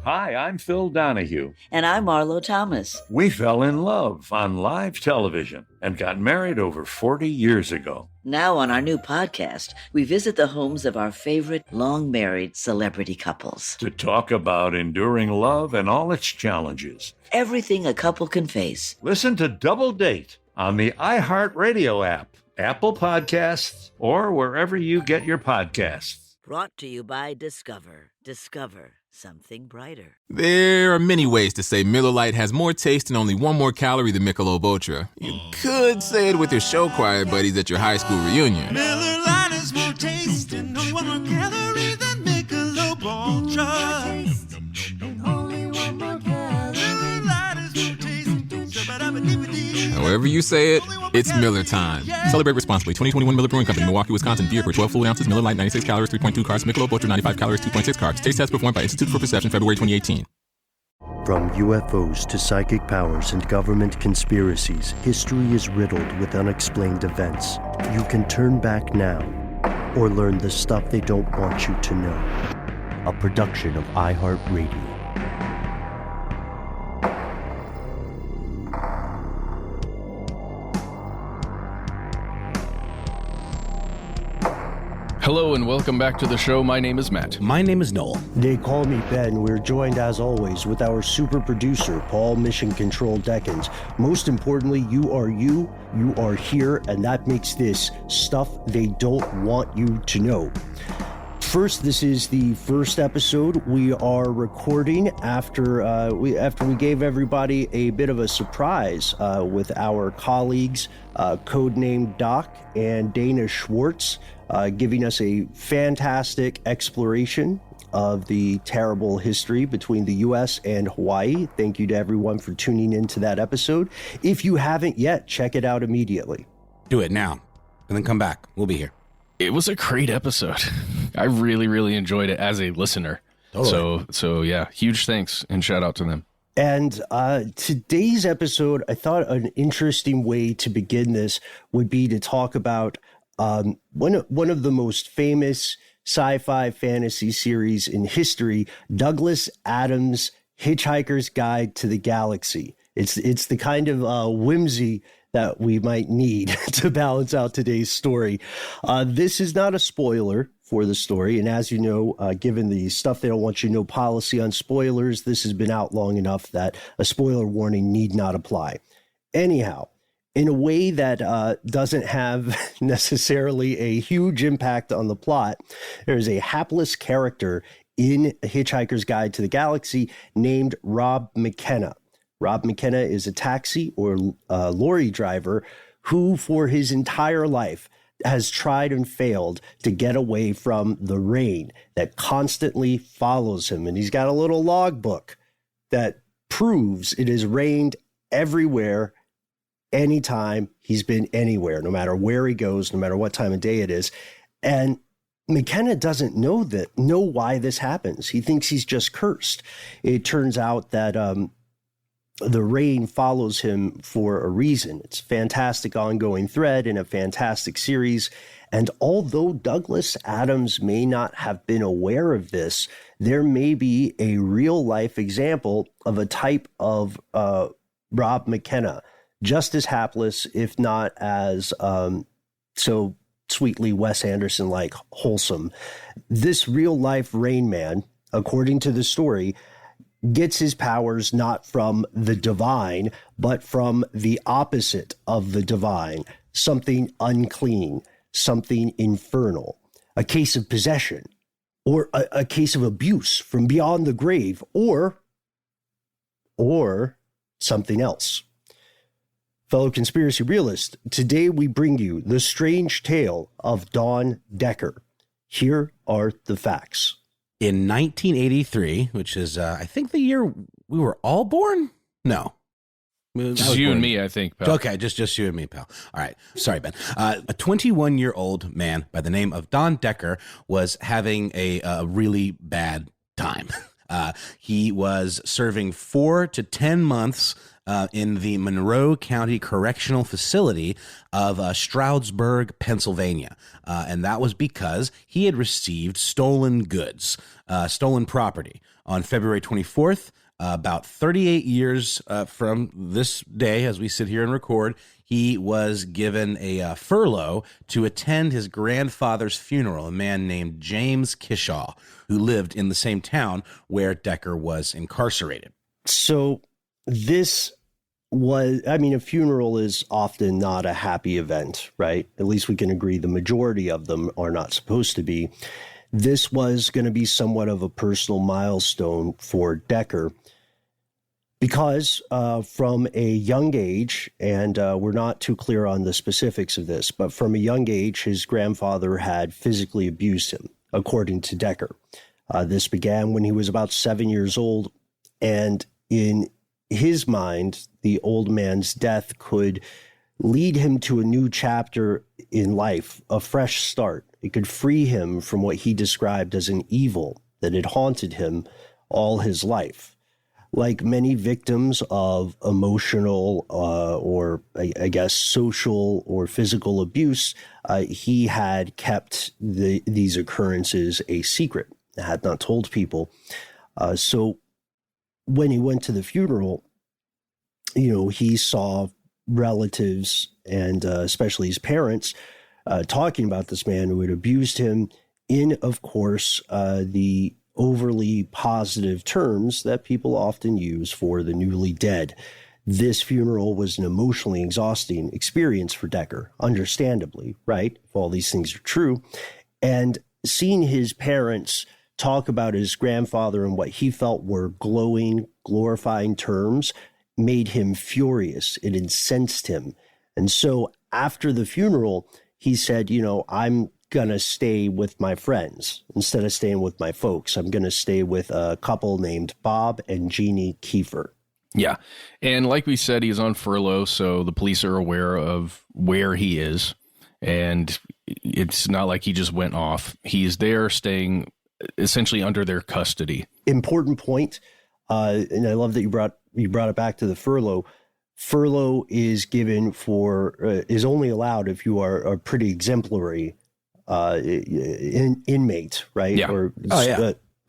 Hi, I'm Phil Donahue. And I'm Marlo Thomas. We fell in love on live television and got married over 40 years ago. Now on our new podcast, we visit the homes of our favorite long-married celebrity couples. To talk about enduring love and all its challenges. Everything a couple can face. Listen to Double Date on the iHeartRadio app, Apple Podcasts, or wherever you get your podcasts. Brought to you by Discover. Discover something brighter. There are many ways to say Miller Lite has more taste and only one more calorie than Michelob Ultra. You could say it with your show choir buddies at your high school reunion. Miller Lite has more taste and only one more calorie than Michelob Ultra. However you say it, it's Miller time. Celebrate responsibly. 2021 Miller Brewing Company, Milwaukee, Wisconsin. Beer for 12 full ounces. Miller Lite, 96 calories, 3.2 carbs. Michelob Ultra, 95 calories, 2.6 carbs. Taste test performed by Institute for Perception, February 2018. From UFOs to psychic powers and government conspiracies, history is riddled with unexplained events. You can turn back now or learn the stuff they don't want you to know. A production of iHeartRadio. Hello and welcome back to the show. My name is Matt. My name is Noel. They call me Ben. We're joined as always with our super producer, Paul Mission Control Deckens. Most importantly, you are here, and that makes this stuff they don't want you to know. First, this is the first episode we are recording after we gave everybody a bit of a surprise with our colleagues, codenamed Doc and Dana Schwartz, giving us a fantastic exploration of the terrible history between the U.S. and Hawaii. Thank you to everyone for tuning into that episode. If you haven't yet, check it out immediately. Do it now, and then come back. We'll be here. It was a great episode. I really, really enjoyed it as a listener. Totally. So yeah, huge thanks and shout out to them. And today's episode, I thought an interesting way to begin this would be to talk about one of the most famous sci-fi fantasy series in history, Douglas Adams' Hitchhiker's Guide to the Galaxy. It's the kind of whimsy that we might need to balance out today's story. This is not a spoiler for the story. And as you know, given the stuff they don't want you to know policy on spoilers, this has been out long enough that a spoiler warning need not apply. Anyhow, in a way that doesn't have necessarily a huge impact on the plot, there is a hapless character in Hitchhiker's Guide to the Galaxy named Rob McKenna. Rob McKenna is a taxi or lorry driver who for his entire life has tried and failed to get away from the rain that constantly follows him. And he's got a little logbook that proves it has rained everywhere, anytime he's been anywhere, no matter where he goes, no matter what time of day it is. And McKenna doesn't know why this happens. He thinks he's just cursed. It turns out that the rain follows him for a reason. It's a fantastic ongoing thread in a fantastic series. And although Douglas Adams may not have been aware of this, there may be a real life example of a type of Rob McKenna, just as hapless, if not as so sweetly Wes Anderson-like wholesome. This real life Rain Man, according to the story, gets his powers not from the divine, but from the opposite of the divine, something unclean, something infernal, a case of possession, or a case of abuse from beyond the grave, or something else. Fellow conspiracy realist, today we bring you the strange tale of Dawn Decker. Here are the facts. In 1983, which is, I think, the year we were all born? No. Just you and me, I think, pal. Okay, just you and me, pal. All right. Sorry, Ben. A 21-year-old man by the name of Dawn Decker was having a really bad time. He was serving 4 to 10 months in the Monroe County Correctional Facility of Stroudsburg, Pennsylvania. And that was because he had received stolen goods, stolen property. On February 24th, about 38 years from this day, as we sit here and record, he was given a furlough to attend his grandfather's funeral, a man named James Kishaw, who lived in the same town where Decker was incarcerated. So this was, I mean, a funeral is often not a happy event, right? At least we can agree the majority of them are not supposed to be. This was going to be somewhat of a personal milestone for Decker because from a young age, and we're not too clear on the specifics of this, but from a young age, his grandfather had physically abused him, according to Decker. This began when he was about 7 years old, and in his mind, the old man's death could lead him to a new chapter in life, a fresh start. It could free him from what he described as an evil that had haunted him all his life. Like many victims of emotional or I guess social or physical abuse, he had kept these occurrences a secret, had not told people. So when he went to the funeral, he saw relatives and especially his parents talking about this man who had abused him in, of course, the overly positive terms that people often use for the newly dead. This funeral was an emotionally exhausting experience for Decker, understandably, right? If all these things are true. And seeing his parents talk about his grandfather and what he felt were glowing, glorifying terms made him furious. It incensed him. And so after the funeral, he said, I'm going to stay with my friends instead of staying with my folks. I'm going to stay with a couple named Bob and Jeannie Kiefer. Yeah. And like we said, he's on furlough, so the police are aware of where he is. And it's not like he just went off. He's there staying essentially under their custody. Important point. And I love that you brought it back to the furlough. Furlough is given is only allowed if you are a pretty exemplary inmate, right? Yeah. Or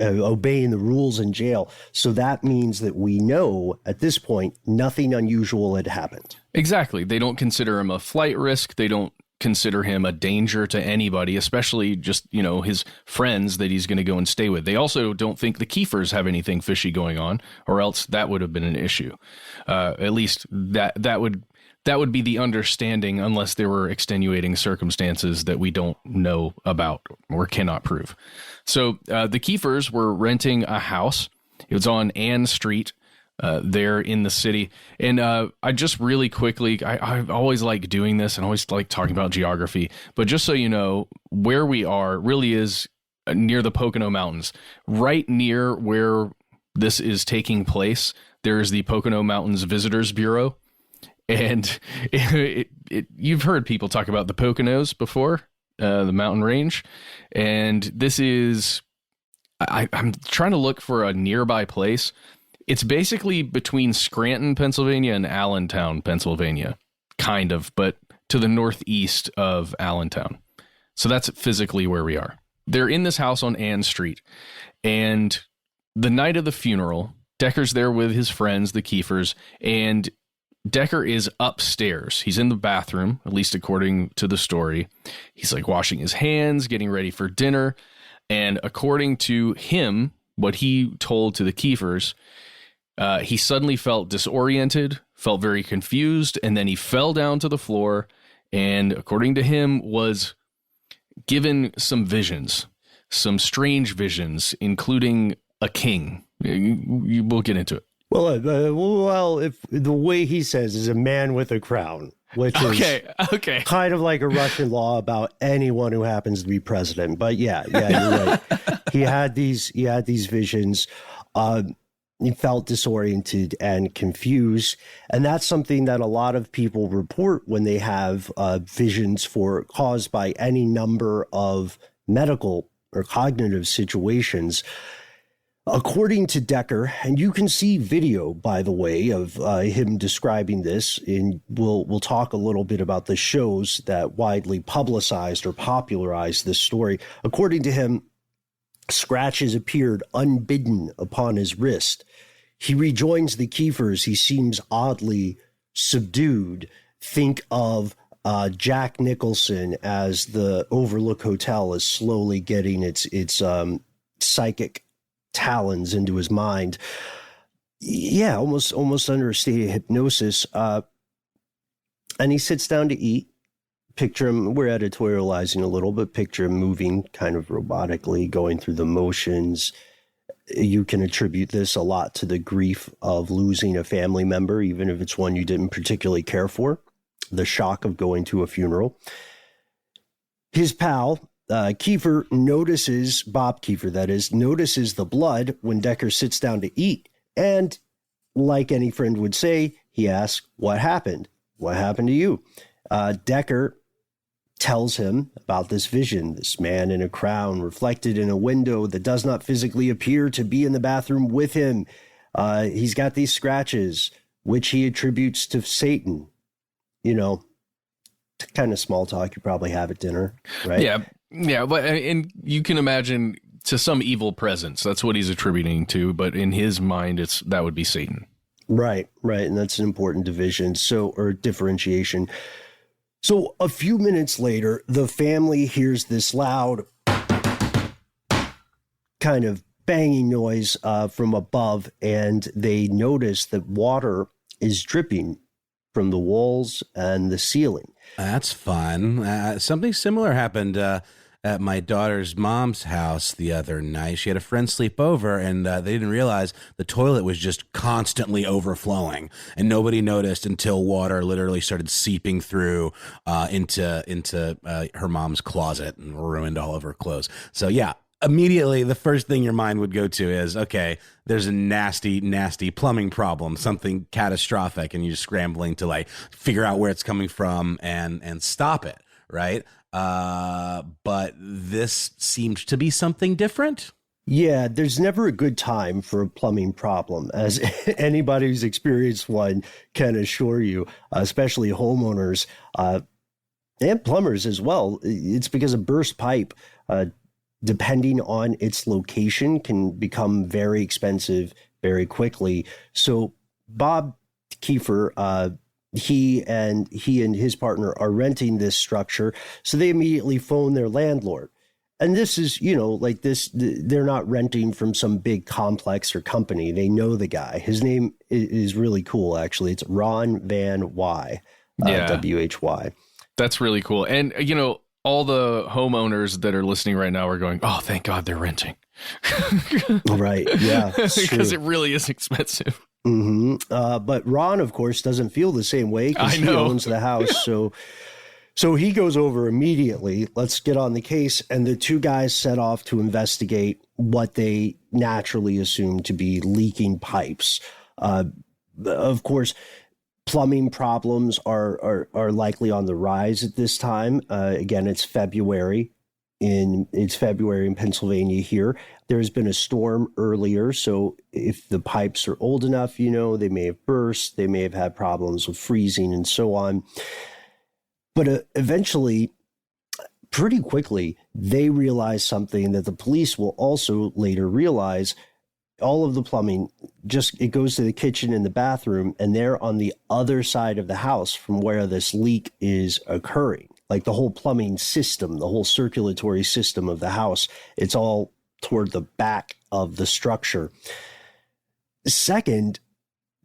obeying the rules in jail. So that means that we know at this point nothing unusual had happened. Exactly. They don't consider him a flight risk. They don't consider him a danger to anybody, especially just, his friends that he's going to go and stay with. They also don't think the Kiefers have anything fishy going on, or else that would have been an issue. At least that would be the understanding, unless there were extenuating circumstances that we don't know about or cannot prove. So the Kiefers were renting a house. It was on Ann Street there in the city. And I just really quickly, I always like doing this and always like talking about geography. But just so you know, where we are really is near the Pocono Mountains. Right near where this is taking place, there's the Pocono Mountains Visitors Bureau. And you've heard people talk about the Poconos before, the mountain range. And this is, I'm trying to look for a nearby place. It's basically between Scranton, Pennsylvania and Allentown, Pennsylvania, kind of, but to the northeast of Allentown. So that's physically where we are. They're in this house on Ann Street. And the night of the funeral, Decker's there with his friends, the Kiefers, and Decker is upstairs. He's in the bathroom, at least according to the story. He's like washing his hands, getting ready for dinner. And according to him, what he told to the Kiefers, he suddenly felt disoriented, felt very confused, and then he fell down to the floor and, according to him, was given some visions, some strange visions, including a king. We'll get into it. Well, if the way he says is a man with a crown, which is kind of like a Russian law about anyone who happens to be president. But yeah, you're right. He had these visions. He felt disoriented and confused. And that's something that a lot of people report when they have visions caused by any number of medical or cognitive situations. According to Decker, and you can see video, by the way, of him describing this, and we'll talk a little bit about the shows that widely publicized or popularized this story. According to him, scratches appeared unbidden upon his wrist. He rejoins the Kiefers. He seems oddly subdued. Think of Jack Nicholson as the Overlook Hotel is slowly getting its psychic talons into his mind. Yeah, almost under a state of hypnosis. And he sits down to eat. Picture him, we're editorializing a little, but picture him moving kind of robotically, going through the motions. You can attribute this a lot to the grief of losing a family member, even if it's one you didn't particularly care for. The shock of going to a funeral. His pal, Kiefer, notices, Bob Kiefer, that is, notices the blood when Decker sits down to eat. And like any friend would say, he asks, what happened? What happened to you? Decker tells him about this vision, this man in a crown reflected in a window that does not physically appear to be in the bathroom with him. He's got these scratches, which he attributes to Satan. You know, kind of small talk you probably have at dinner, right? Yeah, but and you can imagine to some evil presence. That's what he's attributing to, but in his mind, that would be Satan. Right, and that's an important differentiation. So a few minutes later, the family hears this loud kind of banging noise from above, and they notice that water is dripping from the walls and the ceiling. That's fun. Something similar happened at my daughter's mom's house the other night. She had a friend sleep over, and they didn't realize the toilet was just constantly overflowing, and nobody noticed until water literally started seeping through into her mom's closet and ruined all of her clothes. So yeah, immediately the first thing your mind would go to is, okay, there's a nasty plumbing problem, something catastrophic, and you're scrambling to like figure out where it's coming from and stop it, right? But this seemed to be something different. Yeah, there's never a good time for a plumbing problem, as anybody who's experienced one can assure you, especially homeowners and plumbers as well. It's because a burst pipe, depending on its location, can become very expensive very quickly. So Bob Kiefer, he and his partner are renting this structure. So they immediately phone their landlord. And this is, like this, they're not renting from some big complex or company. They know the guy. His name is really cool, actually. It's Ron Van Wy, W-H-Y. That's really cool. And, all the homeowners that are listening right now are going, oh, thank God they're renting. Right. Yeah. Because it really is expensive. Mm-hmm. But Ron, of course, doesn't feel the same way because he owns the house. So he goes over immediately. Let's get on the case. And the two guys set off to investigate what they naturally assume to be leaking pipes. Of course, plumbing problems are likely on the rise at this time. Again, it's February in Pennsylvania here. There's been a storm earlier, so if the pipes are old enough, they may have burst, they may have had problems with freezing and so on. But eventually, pretty quickly, they realize something that the police will also later realize. All of the plumbing, it goes to the kitchen and the bathroom, and they're on the other side of the house from where this leak is occurring. Like the whole plumbing system, the whole circulatory system of the house, it's all toward the back of the structure. Second,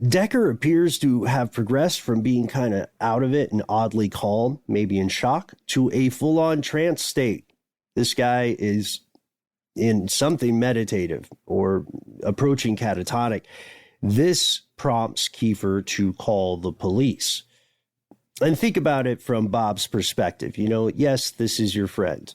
Decker appears to have progressed from being kind of out of it and oddly calm, maybe in shock, to a full-on trance state. This guy is in something meditative or approaching catatonic. This prompts Kiefer to call the police. And think about it from Bob's perspective. Yes, this is your friend.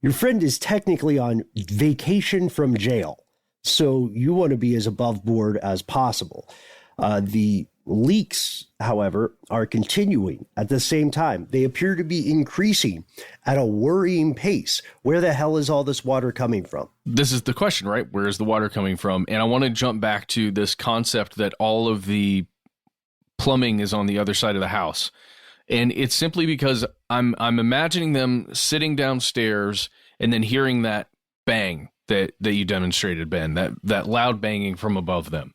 Your friend is technically on vacation from jail, so you want to be as above board as possible. The Leaks, however, are continuing at the same time. They appear to be increasing at a worrying pace. Where the hell is all this water coming from? This is the question, right? Where is the water coming from? And I want to jump back to this concept that all of the plumbing is on the other side of the house. And it's simply because I'm imagining them sitting downstairs and then hearing that bang that you demonstrated, Ben, that loud banging from above them.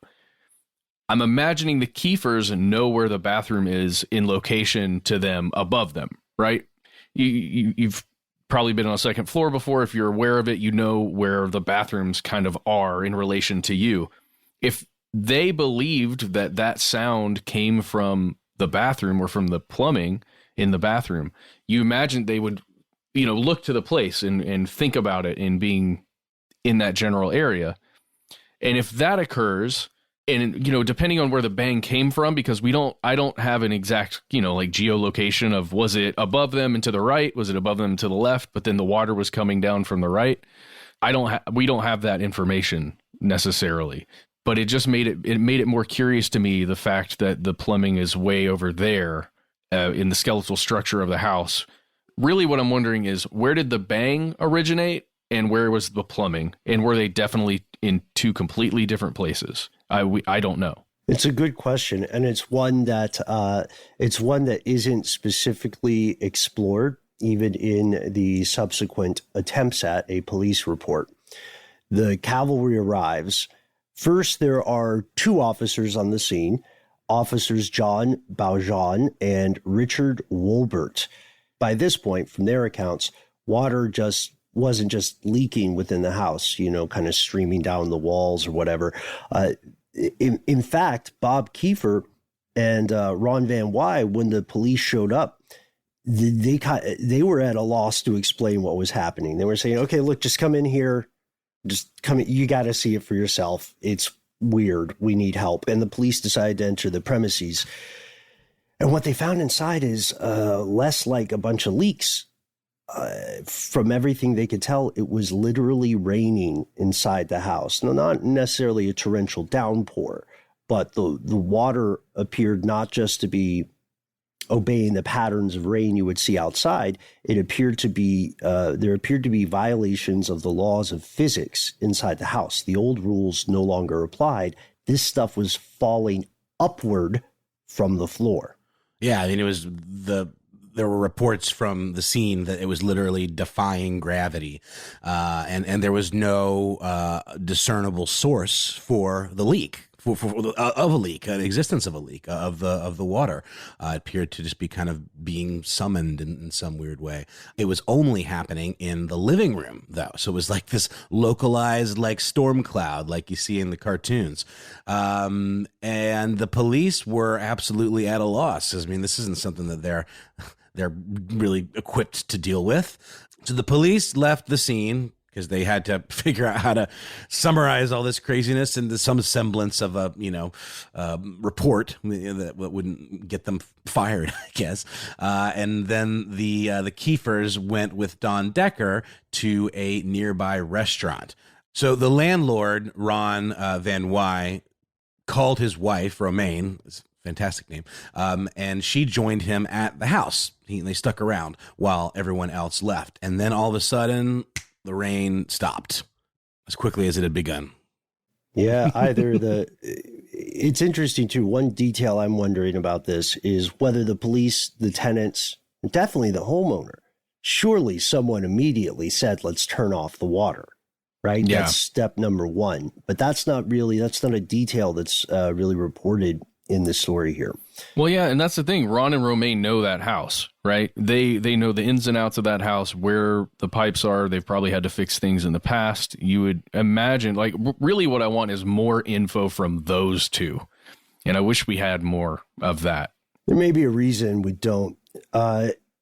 I'm imagining the Kiefers know where the bathroom is in location to them above them, right? You've probably been on a second floor before. If you're aware of it, you know where the bathrooms kind of are in relation to you. If they believed that sound came from the bathroom or from the plumbing in the bathroom, you imagine they would, look to the place and think about it in being in that general area. And if that occurs, and, depending on where the bang came from, because I don't have an exact, like geolocation of, was it above them and to the right? Was it above them and to the left? But then the water was coming down from the right. We don't have that information necessarily, but it just made it more curious to me, the fact that the plumbing is way over there in the skeletal structure of the house. Really what I'm wondering is, where did the bang originate and where was the plumbing? And were they definitely in two completely different places? I don't know. It's a good question, and it's one that isn't specifically explored, even in the subsequent attempts at a police report. The cavalry arrives. First, there are two officers on the scene, Officers John Baujan and Richard Wolbert. By this point, from their accounts, water wasn't just leaking within the house, kind of streaming down the walls or whatever. In fact, Bob Kiefer and Ron Van Wy, when the police showed up, they were at a loss to explain what was happening. They were saying, okay, look, just come in here. Just come in. You got to see it for yourself. It's weird. We need help. And the police decided to enter the premises. And what they found inside is less like a bunch of leaks. From everything they could tell, it was literally raining inside the house. No, not necessarily a torrential downpour, but the water appeared not just to be obeying the patterns of rain you would see outside. It appeared to be there appeared to be violations of the laws of physics inside the house. The old rules no longer applied. This stuff was falling upward from the floor. Yeah, I mean, there were reports from the scene that it was literally defying gravity, and there was no discernible source for the leak, of a leak, an existence of a leak of the water. It appeared to just be kind of being summoned in some weird way. It was only happening in the living room, though, so it was like this localized, like storm cloud, like you see in the cartoons. And the police were absolutely at a loss. I mean, this isn't something that they're really equipped to deal with. So the police left the scene because they had to figure out how to summarize all this craziness into some semblance of a, report that wouldn't get them fired, I guess. And then the Kiefers went with Don Decker to a nearby restaurant. So the landlord, Ron Van Wy, called his wife, Romaine, fantastic name, and she joined him at the house. They stuck around while everyone else left. And then all of a sudden, the rain stopped as quickly as it had begun. Yeah, it's interesting too. One detail I'm wondering about this is whether the police, the tenants, and definitely the homeowner, surely someone immediately said, let's turn off the water, right? Yeah. That's step number one. But that's not a detail that's really reported in the story here. Well, yeah, and that's the thing. Ron and Romaine know that house, right? They know the ins and outs of that house, where the pipes are. They've probably had to fix things in the past. You would imagine, like, really what I want is more info from those two. And I wish we had more of that. There may be a reason we don't.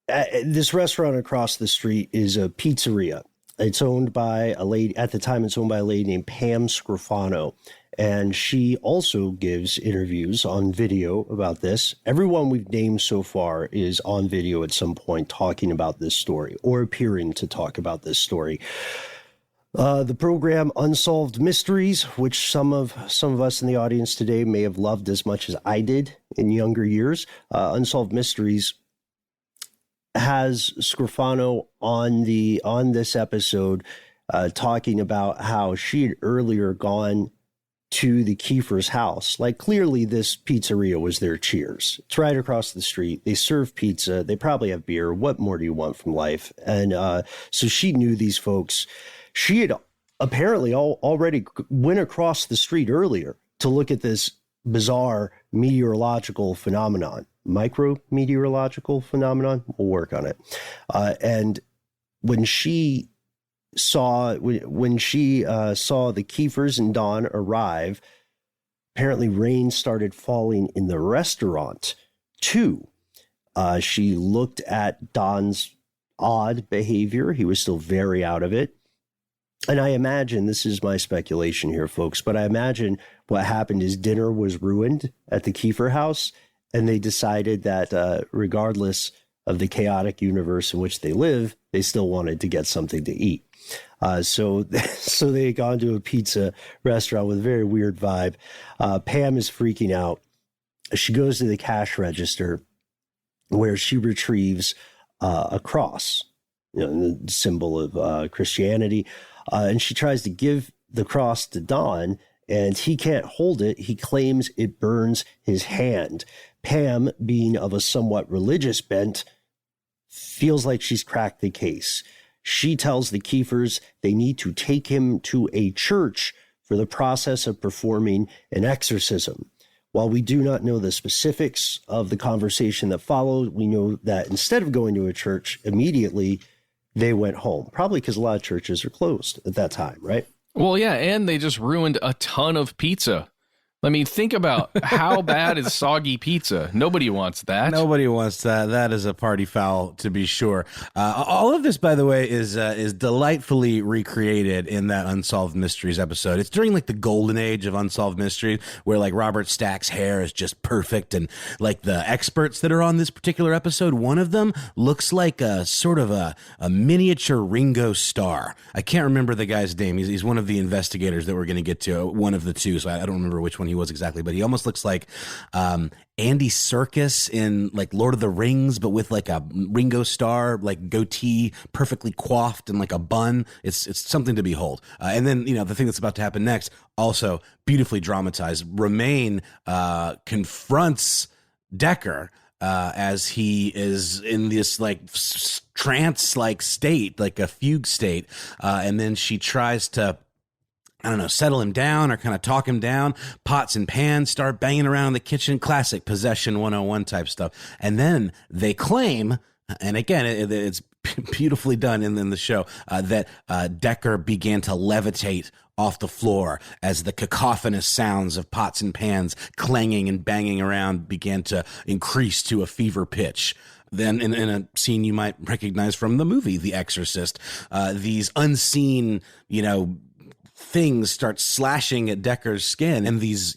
This restaurant across the street is a pizzeria. It's owned by a lady. At the time, it's owned by a lady named Pam Scrofano. And she also gives interviews on video about this. Everyone we've named so far is on video at some point talking about this story or appearing to talk about this story. The program Unsolved Mysteries, which some of us in the audience today may have loved as much as I did in younger years. Unsolved Mysteries has Scrofano on this episode talking about how she had earlier gone to the Kiefer's house. Like, clearly this pizzeria was their Cheers. It's right across the street. They serve pizza. They probably have beer. What more do you want from life? And so she knew these folks. She had apparently already went across the street earlier to look at this bizarre meteorological phenomenon, micro-meteorological phenomenon. We'll work on it. And when she saw the Kiefers and Dawn arrive, apparently rain started falling in the restaurant too. She looked at Don's odd behavior. He was still very out of it. And I imagine, this is my speculation here, folks, but I imagine what happened is dinner was ruined at the Kiefer house, and they decided that regardless of the chaotic universe in which they live, they still wanted to get something to eat. So they had gone to a pizza restaurant with a very weird vibe. Pam is freaking out. She goes to the cash register where she retrieves a cross, the symbol of Christianity. And she tries to give the cross to Don, and he can't hold it. He claims it burns his hand. Pam, being of a somewhat religious bent, feels like she's cracked the case. She tells the Kiefers they need to take him to a church for the process of performing an exorcism. While we do not know the specifics of the conversation that followed, we know that instead of going to a church immediately, they went home, probably because a lot of churches are closed at that time, right? Well, yeah, and they just ruined a ton of pizza. I mean, think about how bad is soggy pizza. Nobody wants that. Nobody wants that. That is a party foul, to be sure. All of this, by the way, is delightfully recreated in that Unsolved Mysteries episode. It's during like the golden age of Unsolved Mysteries, where like Robert Stack's hair is just perfect, and like the experts that are on this particular episode, one of them looks like a sort of a miniature Ringo Starr. I can't remember the guy's name. He's one of the investigators that we're going to get to, one of the two. So I don't remember which one he was exactly, but he almost looks like Andy Serkis in like Lord of the Rings, but with like a Ringo Starr like goatee, perfectly coiffed and like a bun. It's something to behold. And then the thing that's about to happen next, also beautifully dramatized. Romaine confronts Decker as he is in this like trance-like state, like a fugue state, and then she tries to, I don't know, settle him down or kind of talk him down. Pots and pans start banging around in the kitchen. Classic Possession 101 type stuff. And then they claim, and again, it's beautifully done in the show, that Decker began to levitate off the floor as the cacophonous sounds of pots and pans clanging and banging around began to increase to a fever pitch. Then in a scene you might recognize from the movie The Exorcist, these unseen, things start slashing at Decker's skin, and these,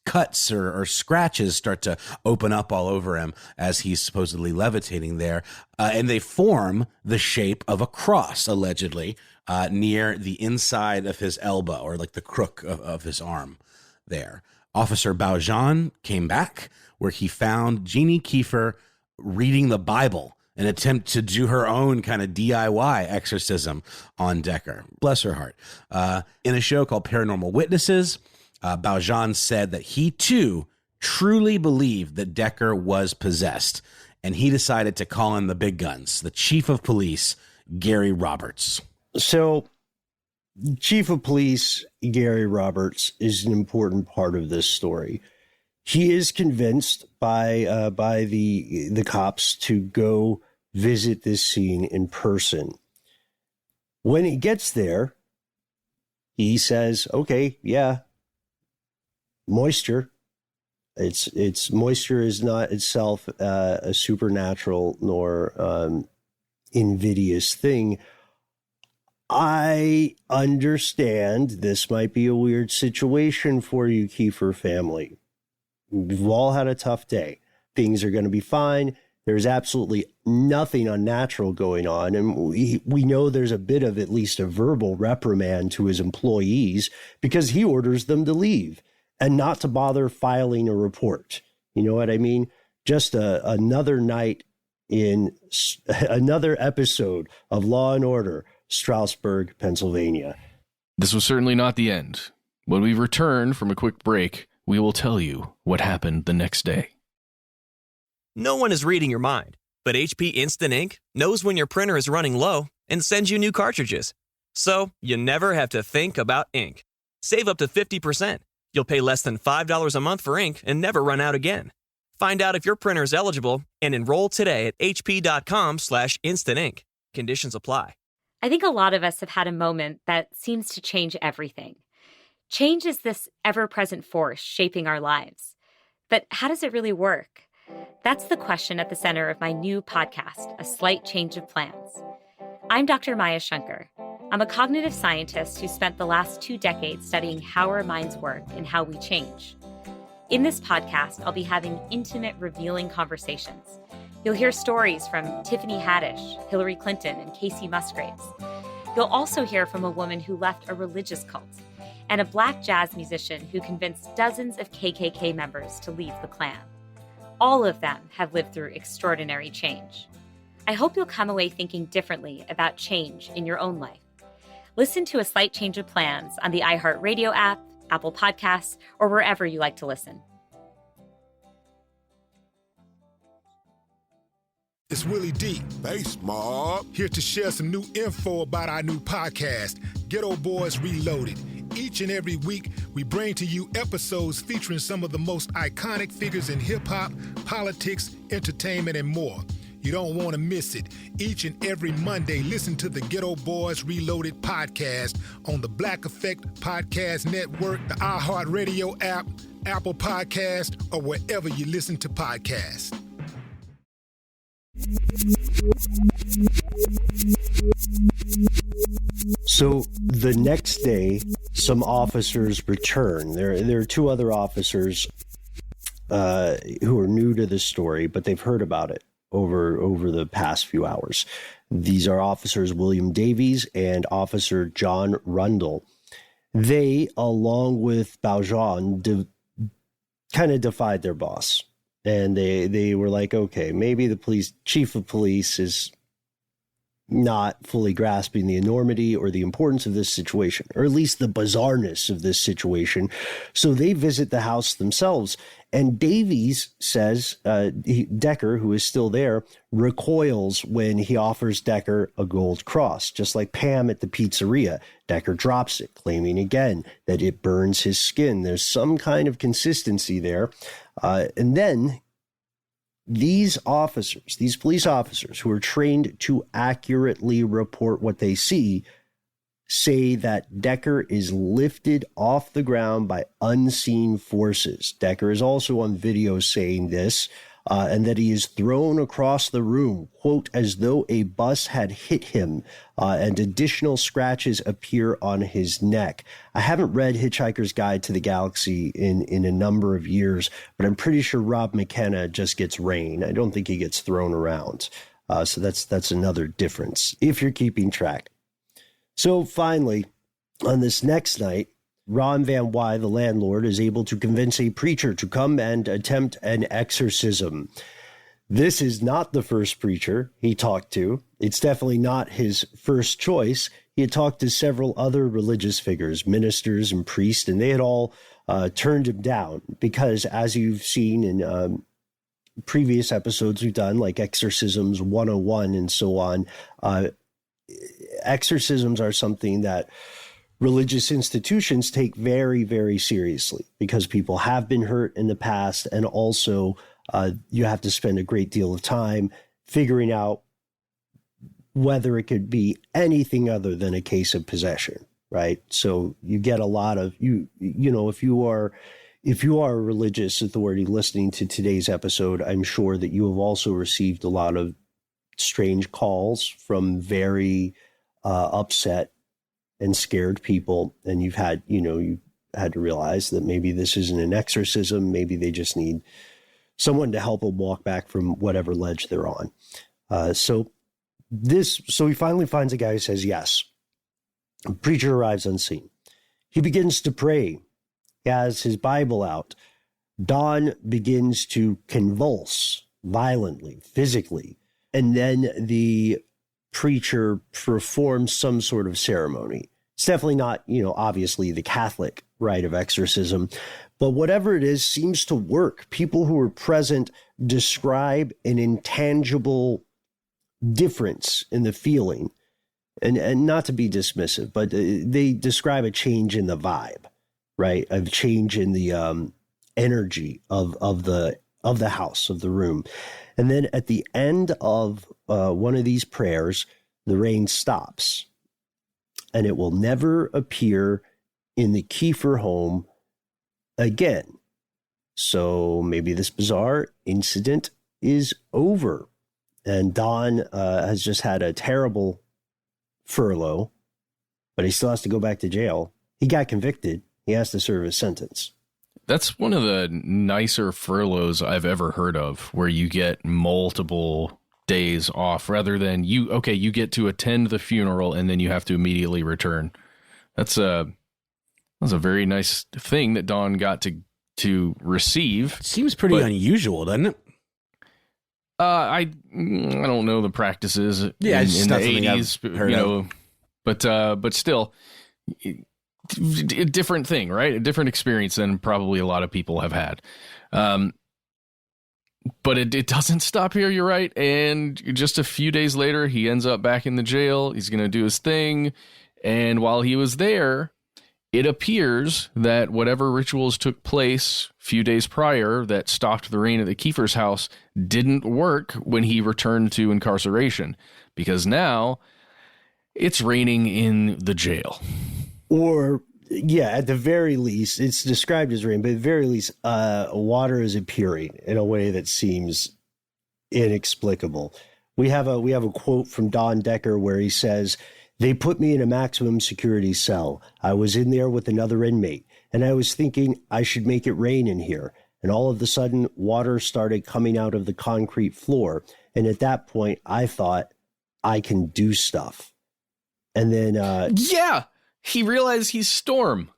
cuts or scratches start to open up all over him as he's supposedly levitating there. And they form the shape of a cross, allegedly, near the inside of his elbow, or like the crook of his arm there. Officer Baujan came back, where he found Jeannie Kiefer reading the Bible, an attempt to do her own kind of DIY exorcism on Decker. Bless her heart. In a show called Paranormal Witnesses, Baujan said that he too truly believed that Decker was possessed, and he decided to call in the big guns, the chief of police, Gary Roberts. So, Chief of Police Gary Roberts is an important part of this story. He is convinced by the cops to go visit this scene in person. When he gets there, he says, "Okay, yeah, moisture. It's moisture is not itself a supernatural nor invidious thing. I understand this might be a weird situation for you, Kiefer family. We've all had a tough day. Things are going to be fine. There's absolutely nothing unnatural going on. And we know there's a bit of at least a verbal reprimand to his employees because he orders them to leave and not to bother filing a report. You know what I mean? Just another night in another episode of Law and Order, Stroudsburg, Pennsylvania. This was certainly not the end. When we return from a quick break, we will tell you what happened the next day. No one is reading your mind, but HP Instant Ink knows when your printer is running low and sends you new cartridges. So you never have to think about ink. Save up to 50%. You'll pay less than $5 a month for ink and never run out again. Find out if your printer is eligible and enroll today at hp.com/instant ink. Conditions apply. I think a lot of us have had a moment that seems to change everything. Change is this ever-present force shaping our lives. But how does it really work? That's the question at the center of my new podcast, A Slight Change of Plans. I'm Dr. Maya Shankar. I'm a cognitive scientist who spent the last 2 decades studying how our minds work and how we change. In this podcast, I'll be having intimate, revealing conversations. You'll hear stories from Tiffany Haddish, Hillary Clinton, and Casey Musgraves. You'll also hear from a woman who left a religious cult and a Black jazz musician who convinced dozens of KKK members to leave the Klan. All of them have lived through extraordinary change. I hope you'll come away thinking differently about change in your own life. Listen to A Slight Change of Plans on the iHeartRadio app, Apple Podcasts, or wherever you like to listen. It's Willie D. Bass Mob. Here to share some new info about our new podcast, Ghetto Boys Reloaded. Each and every week, we bring to you episodes featuring some of the most iconic figures in hip-hop, politics, entertainment, and more. You don't want to miss it. Each and every Monday, listen to the Ghetto Boys Reloaded podcast on the Black Effect Podcast Network, the iHeartRadio app, Apple Podcast, or wherever you listen to podcasts. So the next day, some officers return. There are 2 other officers who are new to this story, but they've heard about it over the past few hours. These are Officers William Davies and Officer John Rundle. They, along with Baujan, kind of defied their boss. And they were like, okay, maybe the chief of police is not fully grasping the enormity or the importance of this situation, or at least the bizarreness of this situation. So they visit the house themselves. And Davies says, Decker, who is still there, recoils when he offers Decker a gold cross, just like Pam at the pizzeria. Decker drops it, claiming again that it burns his skin. There's some kind of consistency there. And then these officers, these police officers who are trained to accurately report what they see, say that Decker is lifted off the ground by unseen forces. Decker is also on video saying this, and that he is thrown across the room, quote, as though a bus had hit him, and additional scratches appear on his neck. I haven't read Hitchhiker's Guide to the Galaxy in a number of years, but I'm pretty sure Rob McKenna just gets rain. I don't think he gets thrown around. So that's another difference, if you're keeping track. So finally, on this next night, Ron Van Wy, the landlord, is able to convince a preacher to come and attempt an exorcism. This is not the first preacher he talked to. It's definitely not his first choice. He had talked to several other religious figures, ministers and priests, and they had all turned him down because, as you've seen in previous episodes we've done, like Exorcisms 101 and so on, exorcisms are something that religious institutions take very, very seriously because people have been hurt in the past. And also you have to spend a great deal of time figuring out whether it could be anything other than a case of possession, right? So you get a lot of, you know, if you are a religious authority listening to today's episode, I'm sure that you have also received a lot of strange calls from very upset and scared people. And you had to realize that maybe this isn't an exorcism. Maybe they just need someone to help him walk back from whatever ledge they're on. So he finally finds a guy who says yes. The preacher arrives unseen. He begins to pray. He has his Bible out. Don begins to convulse violently, physically, and then the preacher performs some sort of ceremony. It's definitely not, obviously the Catholic rite of exorcism, but whatever it is seems to work. People who were present describe an intangible difference in the feeling, and not to be dismissive, but they describe a change in the vibe, right? A change in the energy of the house, of the room. And then at the end of one of these prayers, the rain stops, and it will never appear in the Kiefer home again. So maybe this bizarre incident is over, and Don has just had a terrible furlough, but he still has to go back to jail. He got convicted. He has to serve his sentence. That's one of the nicer furloughs I've ever heard of, where you get multiple days off rather than you get to attend the funeral and then you have to immediately return. That's a very nice thing that Don got to receive. Seems pretty unusual, doesn't it? I don't know the practices in the 80s, but still, a different thing, right? A different experience than probably a lot of people have had. But it doesn't stop here, you're right. And just a few days later, he ends up back in the jail. He's going to do his thing. And while he was there, it appears that whatever rituals took place a few days prior that stopped the rain at the Kiefer's house didn't work when he returned to incarceration, because now it's raining in the jail. Or, yeah, at the very least, it's described as rain, but at the very least, water is appearing in a way that seems inexplicable. We have a quote from Don Decker where he says, "They put me in a maximum security cell. I was in there with another inmate, and I was thinking I should make it rain in here. And all of a sudden, water started coming out of the concrete floor. And at that point, I thought, I can do stuff." And then... he realized he's Storm.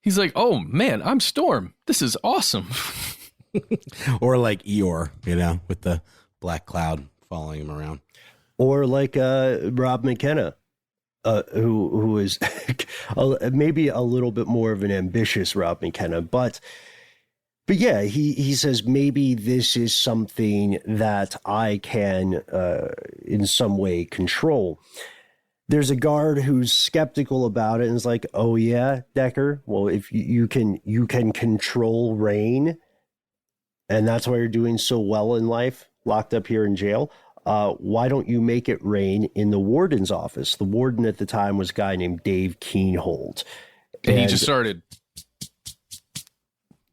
He's like, oh, man, I'm Storm. This is awesome. Or like Eeyore, with the black cloud following him around. Or like Rob McKenna. Who is maybe a little bit more of an ambitious Rob McKenna, but yeah, he says maybe this is something that I can in some way control. There's a guard who's skeptical about it and is like, "Oh yeah, Decker. Well, if you can control rain, and that's why you're doing so well in life, locked up here in jail. Why don't you make it rain in the warden's office?" The warden at the time was a guy named Dave Keenhold. And he just started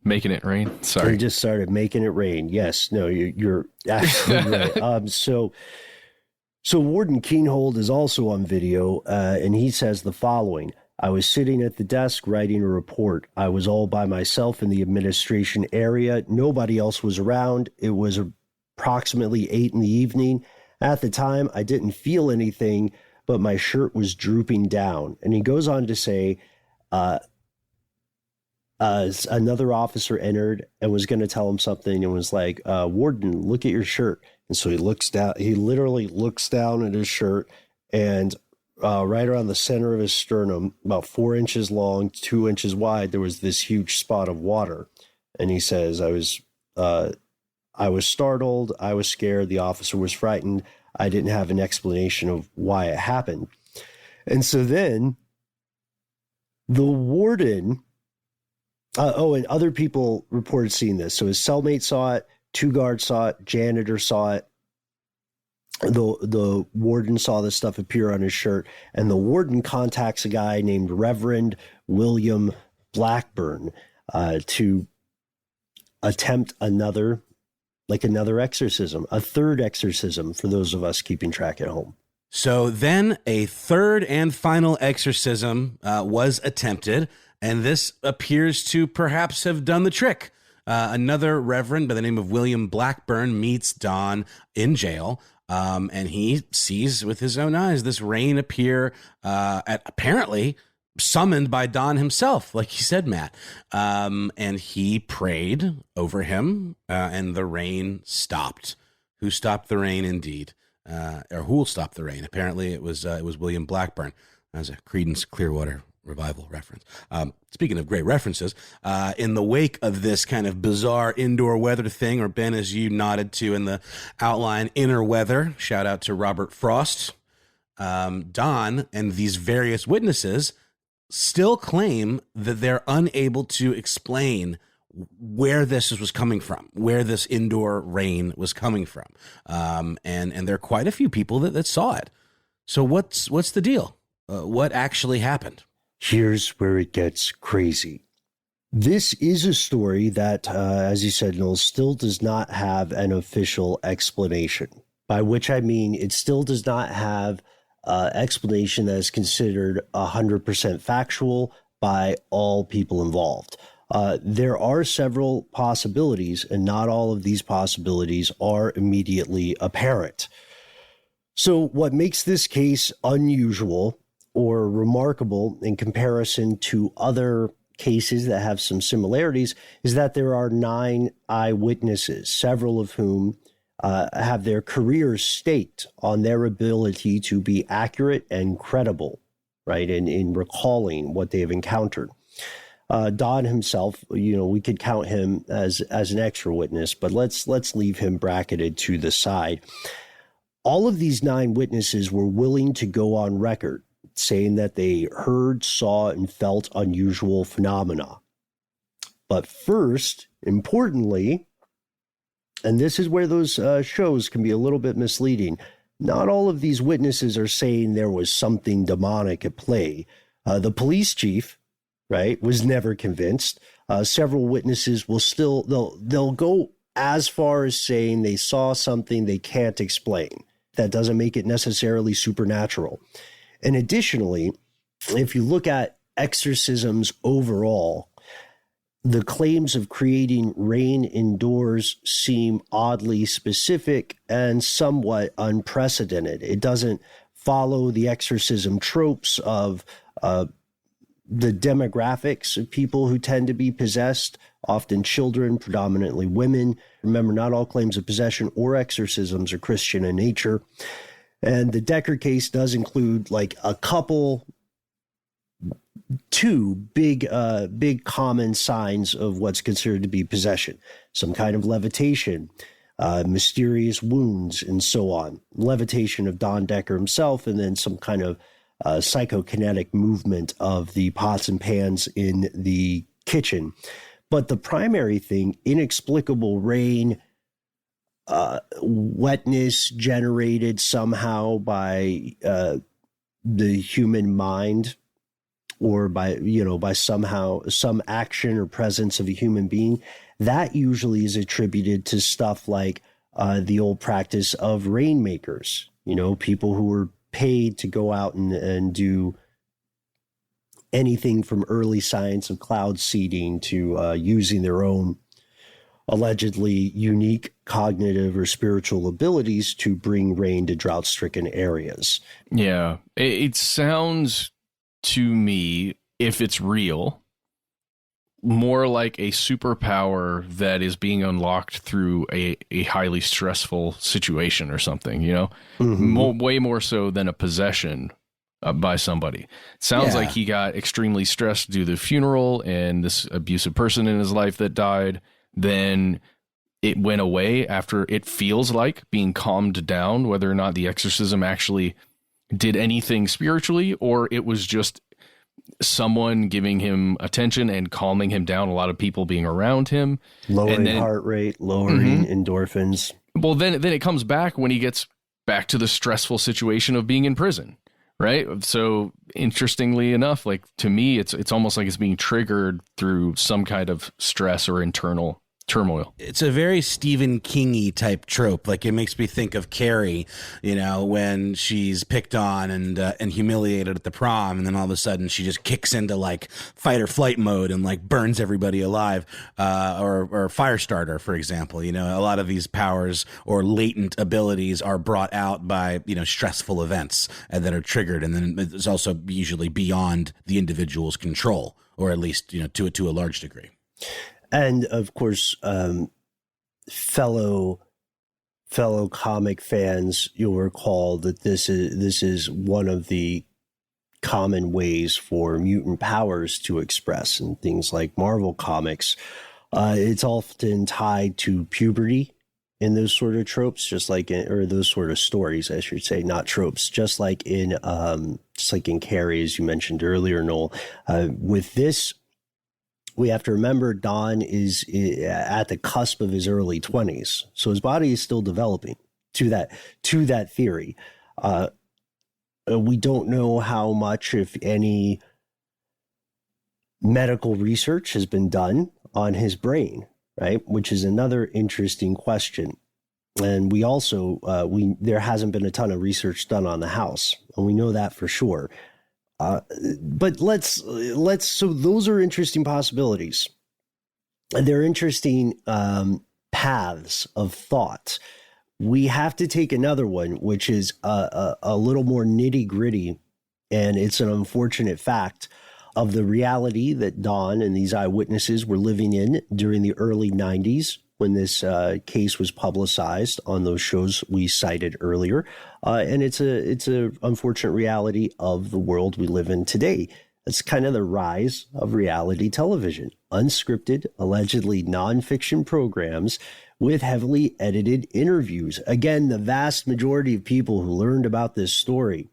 making it rain. Sorry. He just started making it rain. Yes. No, you're absolutely right. So Warden Keenhold is also on video, and he says the following: "I was sitting at the desk writing a report. I was all by myself in the administration area. Nobody else was around. It was approximately 8 p.m. At the time, I didn't feel anything, but my shirt was drooping down." And he goes on to say, another officer entered and was going to tell him something and was like, "Warden, look at your shirt." And so he looks down. He literally looks down at his shirt, and right around the center of his sternum, about 4 inches long, 2 inches wide, there was this huge spot of water. And he says, I was startled. I was scared. The officer was frightened. I didn't have an explanation of why it happened. And so then the warden, and other people reported seeing this. So his cellmate saw it, 2 guards saw it, janitor saw it. The warden saw this stuff appear on his shirt, and the warden contacts a guy named Reverend William Blackburn to attempt another exorcism, a third exorcism for those of us keeping track at home. So then a third and final exorcism was attempted, and this appears to perhaps have done the trick. Another reverend by the name of William Blackburn meets Don in jail. And he sees with his own eyes this rain appear apparently summoned by Don himself, like you said, Matt. And he prayed over him, and the rain stopped. Who stopped the rain, indeed? Or who will stop the rain? Apparently, it was William Blackburn. That was a Creedence Clearwater Revival reference. Speaking of great references, in the wake of this kind of bizarre indoor weather thing, or Ben, as you nodded to in the outline, inner weather, shout out to Robert Frost, Don and these various witnesses still claim that they're unable to explain where this was coming from, where this indoor rain was coming from. And there are quite a few people that saw it. So what's the deal? What actually happened? Here's where it gets crazy. This is a story that, as you said, Noel, still does not have an official explanation, by which I mean it still does not have explanation that is considered 100% factual by all people involved. There are several possibilities, and not all of these possibilities are immediately apparent. So what makes this case unusual or remarkable in comparison to other cases that have some similarities is that there are 9 eyewitnesses, several of whom have their careers staked on their ability to be accurate and credible, right, in recalling what they have encountered. Don himself, we could count him as an extra witness, but let's leave him bracketed to the side. All of these 9 witnesses were willing to go on record saying that they heard, saw, and felt unusual phenomena. But first, importantly, and this is where those shows can be a little bit misleading, not all of these witnesses are saying there was something demonic at play. The police chief, right, was never convinced. Several witnesses will still, they'll go as far as saying they saw something they can't explain. That doesn't make it necessarily supernatural. And additionally, if you look at exorcisms overall, the claims of creating rain indoors seem oddly specific and somewhat unprecedented. It doesn't follow the exorcism tropes of the demographics of people who tend to be possessed, often children, predominantly women. Remember, not all claims of possession or exorcisms are Christian in nature. And the Decker case does include like a couple, 2 big common signs of what's considered to be possession. Some kind of levitation, mysterious wounds, and so on. Levitation of Don Decker himself, and then some kind of psychokinetic movement of the pots and pans in the kitchen. But the primary thing, inexplicable rain, wetness generated somehow by the human mind, or by somehow some action or presence of a human being, that usually is attributed to stuff like the old practice of rainmakers, people who were paid to go out and do anything from early science of cloud seeding to using their own allegedly unique cognitive or spiritual abilities to bring rain to drought-stricken areas. Yeah, it sounds to me, if it's real, more like a superpower that is being unlocked through a highly stressful situation or something, way more so than a possession by somebody. Sounds like he got extremely stressed due to the funeral and this abusive person in his life that died. Then it went away after, it feels like, being calmed down, whether or not the exorcism actually did anything spiritually, or it was just someone giving him attention and calming him down, a lot of people being around him. Lowering heart rate, lowering endorphins. Well, then it comes back when he gets back to the stressful situation of being in prison, right? So interestingly enough, like to me, it's almost like it's being triggered through some kind of stress or internal turmoil. It's a very Stephen King-y type trope. Like, it makes me think of Carrie, when she's picked on and humiliated at the prom, and then all of a sudden she just kicks into like fight or flight mode and like burns everybody alive. Or Firestarter, for example. A lot of these powers or latent abilities are brought out by stressful events that are triggered, and then it's also usually beyond the individual's control, or at least to a large degree. And of course, fellow comic fans, you'll recall that this is one of the common ways for mutant powers to express in things like Marvel Comics. It's often tied to puberty in those sort of tropes, just like or those sort of stories, I should say, not tropes. Just like in Carrie, as you mentioned earlier, Noel. With this, we have to remember Don is at the cusp of his early 20s, so his body is still developing to that theory. We don't know how much, if any, medical research has been done on his brain, right? Which is another interesting question. And we also there hasn't been a ton of research done on the house, and we know that for sure. But let's so those are interesting possibilities. They're interesting paths of thought. We have to take another one, which is a little more nitty gritty, and it's an unfortunate fact of the reality that Don and these eyewitnesses were living in during the early 90s when this case was publicized on those shows we cited earlier. And it's a unfortunate reality of the world we live in today. It's kind of the rise of reality television, unscripted, allegedly nonfiction programs with heavily edited interviews. Again, the vast majority of people who learned about this story,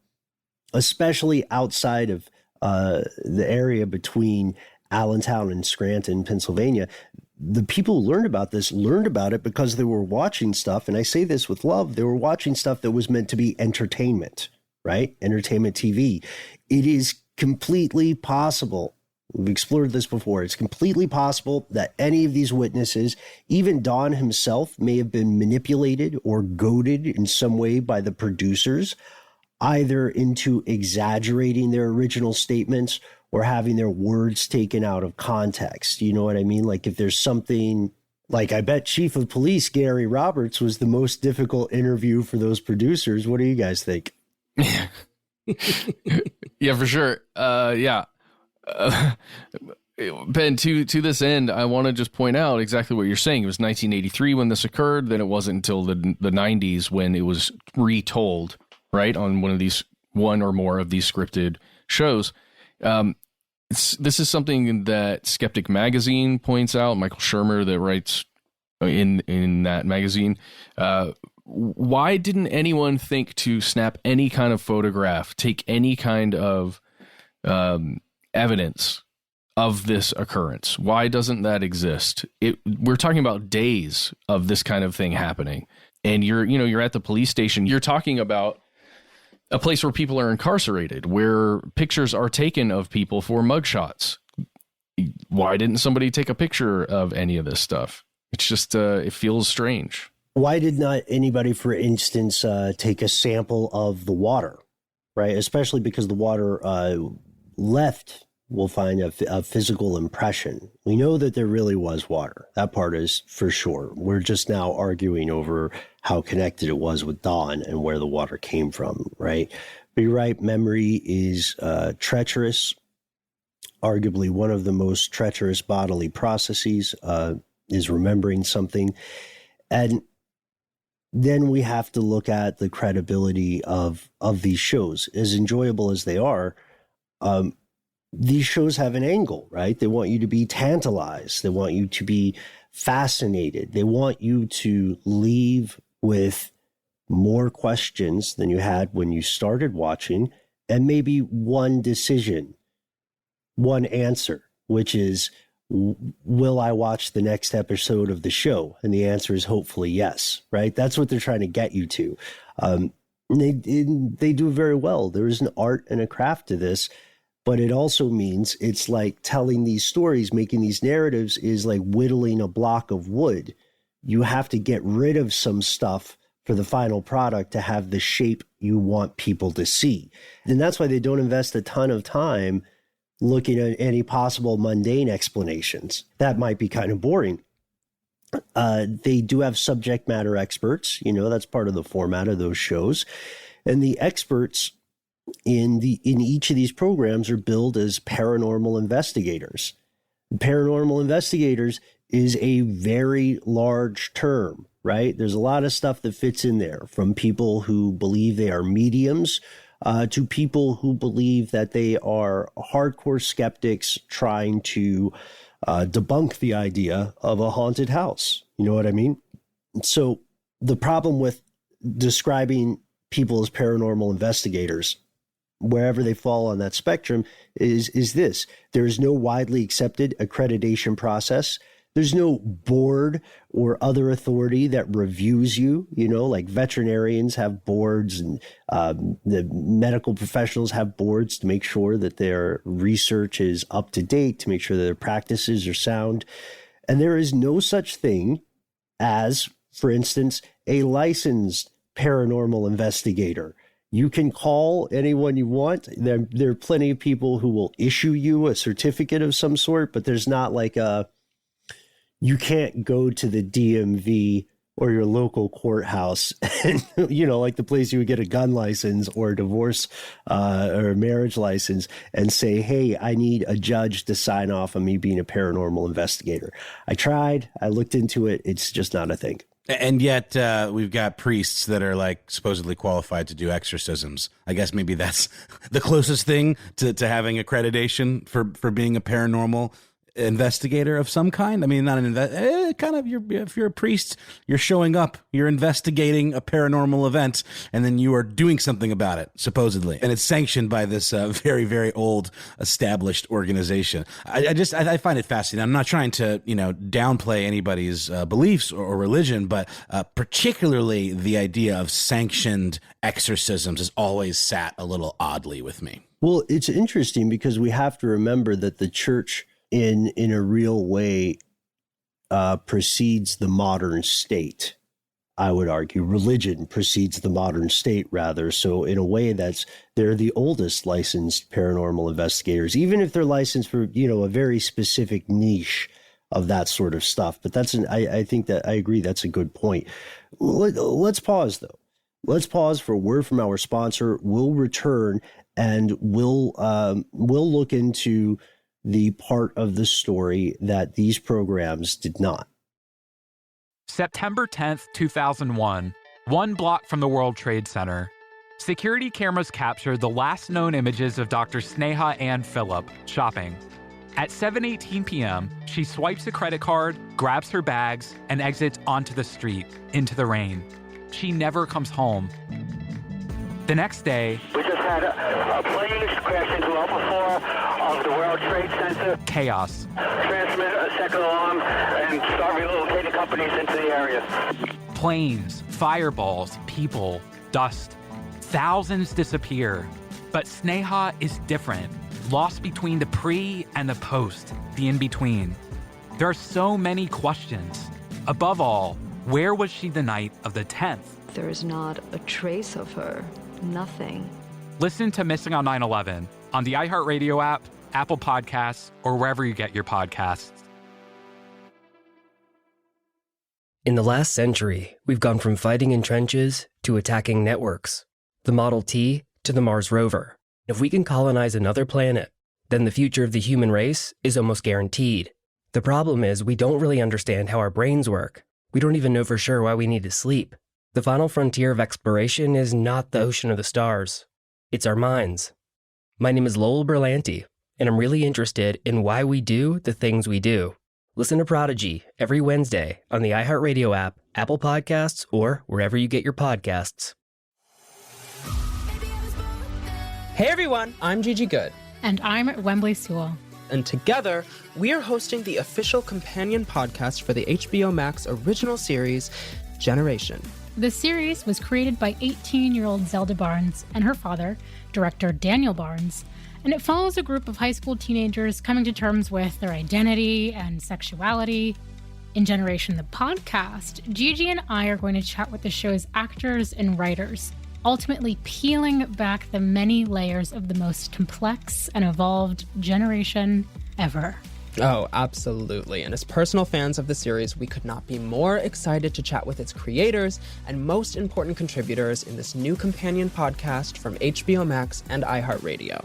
especially outside of the area between Allentown and Scranton, Pennsylvania, the people who learned about it because they were watching stuff, and I say this with love, they were watching stuff that was meant to be entertainment, right? Entertainment TV. It is completely possible, we've explored this before, it's completely possible that any of these witnesses, even Don himself, may have been manipulated or goaded in some way by the producers, either into exaggerating their original statements or having their words taken out of context. You know what I mean? Like, if there's something like, I bet Chief of Police Gary Roberts was the most difficult interview for those producers. What do you guys think? Yeah, for sure. Ben, to this end, I want to just point out exactly what you're saying. It was 1983 when this occurred. Then it wasn't until the 90s when it was retold, right, on one or more of these scripted shows. This is something that Skeptic Magazine points out. Michael Shermer, that writes in that magazine. Why didn't anyone think to snap any kind of photograph, take any kind of evidence of this occurrence? Why doesn't that exist? We're talking about days of this kind of thing happening, and you're at the police station. You're talking about a place where people are incarcerated, where pictures are taken of people for mugshots. Why didn't somebody take a picture of any of this stuff? It's just, it feels strange. Why did not anybody, for instance, take a sample of the water, right? Especially because the water left, we'll find a physical impression. We know that there really was water. That part is for sure. We're just now arguing over how connected it was with Don and where the water came from, right? But you're right, memory is treacherous. Arguably one of the most treacherous bodily processes is remembering something. And then we have to look at the credibility of these shows. As enjoyable as they are, these shows have an angle, right? They want you to be tantalized. They want you to be fascinated. They want you to leave with more questions than you had when you started watching, and maybe one decision, one answer, which is, will I watch the next episode of the show? And the answer is hopefully yes, right? That's what they're trying to get you to. They do very well. There is an art and a craft to this. but it also means it's like telling these stories, making these narratives is like whittling a block of wood. You have to get rid of some stuff for the final product to have the shape you want people to see. And that's why they don't invest a ton of time looking at any possible mundane explanations. That might be kind of boring. They do have subject matter experts, that's part of the format of those shows. And the experts in each of these programs are billed as paranormal investigators. Paranormal investigators is a very large term, right? There's a lot of stuff that fits in there, from people who believe they are mediums to people who believe that they are hardcore skeptics trying to debunk the idea of a haunted house. You know what I mean? So the problem with describing people as paranormal investigators, wherever they fall on that spectrum, is this. There is no widely accepted accreditation process. There's no board or other authority that reviews you, like veterinarians have boards, and the medical professionals have boards to make sure that their research is up to date, to make sure that their practices are sound. And there is no such thing as, for instance, a licensed paranormal investigator. You can call anyone you want. There are plenty of people who will issue you a certificate of some sort, but there's not like you can't go to the DMV or your local courthouse and, like the place you would get a gun license or a divorce or a marriage license and say, hey, I need a judge to sign off on me being a paranormal investigator. I tried. I looked into it. It's just not a thing. And yet we've got priests that are like supposedly qualified to do exorcisms. I guess maybe that's the closest thing to having accreditation for being a paranormal investigator of some kind. I mean, not an if you're a priest, you're showing up, you're investigating a paranormal event, and then you are doing something about it, supposedly. And it's sanctioned by this very, very old established organization. I find it fascinating. I'm not trying to, downplay anybody's beliefs or religion, but particularly the idea of sanctioned exorcisms has always sat a little oddly with me. Well, it's interesting because we have to remember that the church in a real way precedes the modern state. I would argue religion precedes the modern state, rather. So in a way, they're the oldest licensed paranormal investigators, even if they're licensed for, a very specific niche of that sort of stuff. But I think that I agree. That's a good point. Let's pause though. Let's pause for a word from our sponsor. We'll return and we'll look into the part of the story that these programs did not. September 10th, 2001, one block from the World Trade Center. Security cameras captured the last known images of Dr. Sneha Ann Phillip shopping. At 7:18 p.m., she swipes a credit card, grabs her bags, and exits onto the street, into the rain. She never comes home. The next day, we just had a plane crash into Level 4 of the World Trade Center. Chaos. Transmit a second alarm and start relocating companies into the area. Planes, fireballs, people, dust. Thousands disappear. But Sneha is different. Lost between the pre and the post, the in-between. There are so many questions. Above all, where was she the night of the 10th? There is not a trace of her. Nothing. Listen to Missing on 9/11 on the iHeartRadio app, Apple Podcasts, or wherever you get your podcasts. In the last century, we've gone from fighting in trenches to attacking networks. The Model T to the Mars rover. If we can colonize another planet, then the future of the human race is almost guaranteed. The problem is we don't really understand how our brains work. We don't even know for sure why we need to sleep. The final frontier of exploration is not the ocean or the stars. It's our minds. My name is Lowell Berlanti, and I'm really interested in why we do the things we do. Listen to Prodigy every Wednesday on the iHeartRadio app, Apple Podcasts, or wherever you get your podcasts. Hey everyone, I'm Gigi Good. And I'm Wembley Sewell. And together, we are hosting the official companion podcast for the HBO Max original series, Generation. The series was created by 18-year-old Zelda Barnes and her father, director Daniel Barnes, and it follows a group of high school teenagers coming to terms with their identity and sexuality. In Generation the Podcast, Gigi and I are going to chat with the show's actors and writers, ultimately peeling back the many layers of the most complex and evolved generation ever. Oh, absolutely. And as personal fans of the series, we could not be more excited to chat with its creators and most important contributors in this new companion podcast from HBO Max and iHeartRadio.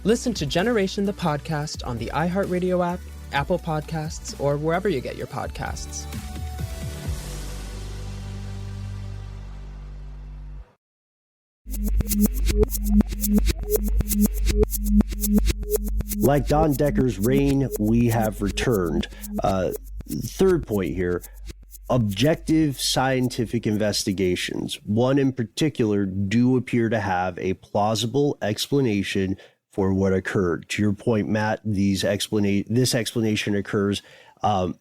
Listen to Generation the Podcast on the iHeartRadio app, Apple Podcasts, or wherever you get your podcasts. Like Don Decker's Reign, we have returned. Third point here, objective scientific investigations, one in particular, do appear to have a plausible explanation for what occurred. To your point, Matt, this explanation occurs a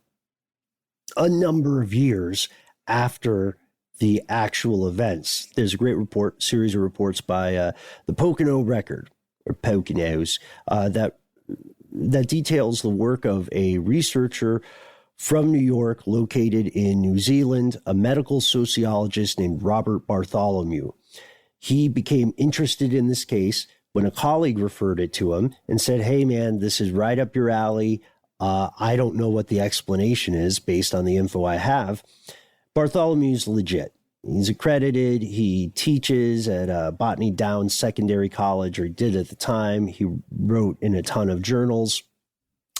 number of years after the actual events. There's a great series of reports by the Pocono Record, or Poconos, that details the work of a researcher from New York located in New Zealand, a medical sociologist named Robert Bartholomew. He became interested in this case when a colleague referred it to him and said, "Hey man, this is right up your alley. I don't know what the explanation is based on the info I have." Bartholomew's legit. He's accredited. He teaches at Botany Downs Secondary College, or he did at the time. He wrote in a ton of journals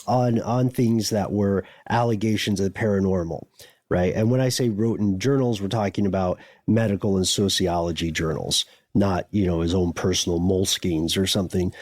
on things that were allegations of the paranormal, right? And when I say wrote in journals, we're talking about medical and sociology journals, not, his own personal Moleskines or something.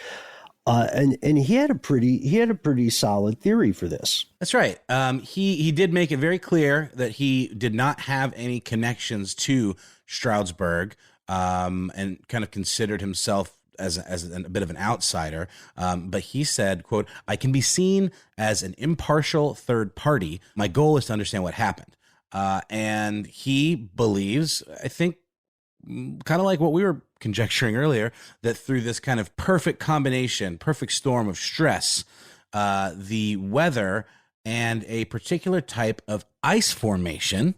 And he had a pretty solid theory for this. That's right. He did make it very clear that he did not have any connections to Stroudsburg, and kind of considered himself as a bit of an outsider. But he said, quote, "I can be seen as an impartial third party. My goal is to understand what happened." And he believes, I think, kind of like what we were conjecturing earlier, that through this kind of perfect storm of stress, the weather and a particular type of ice formation,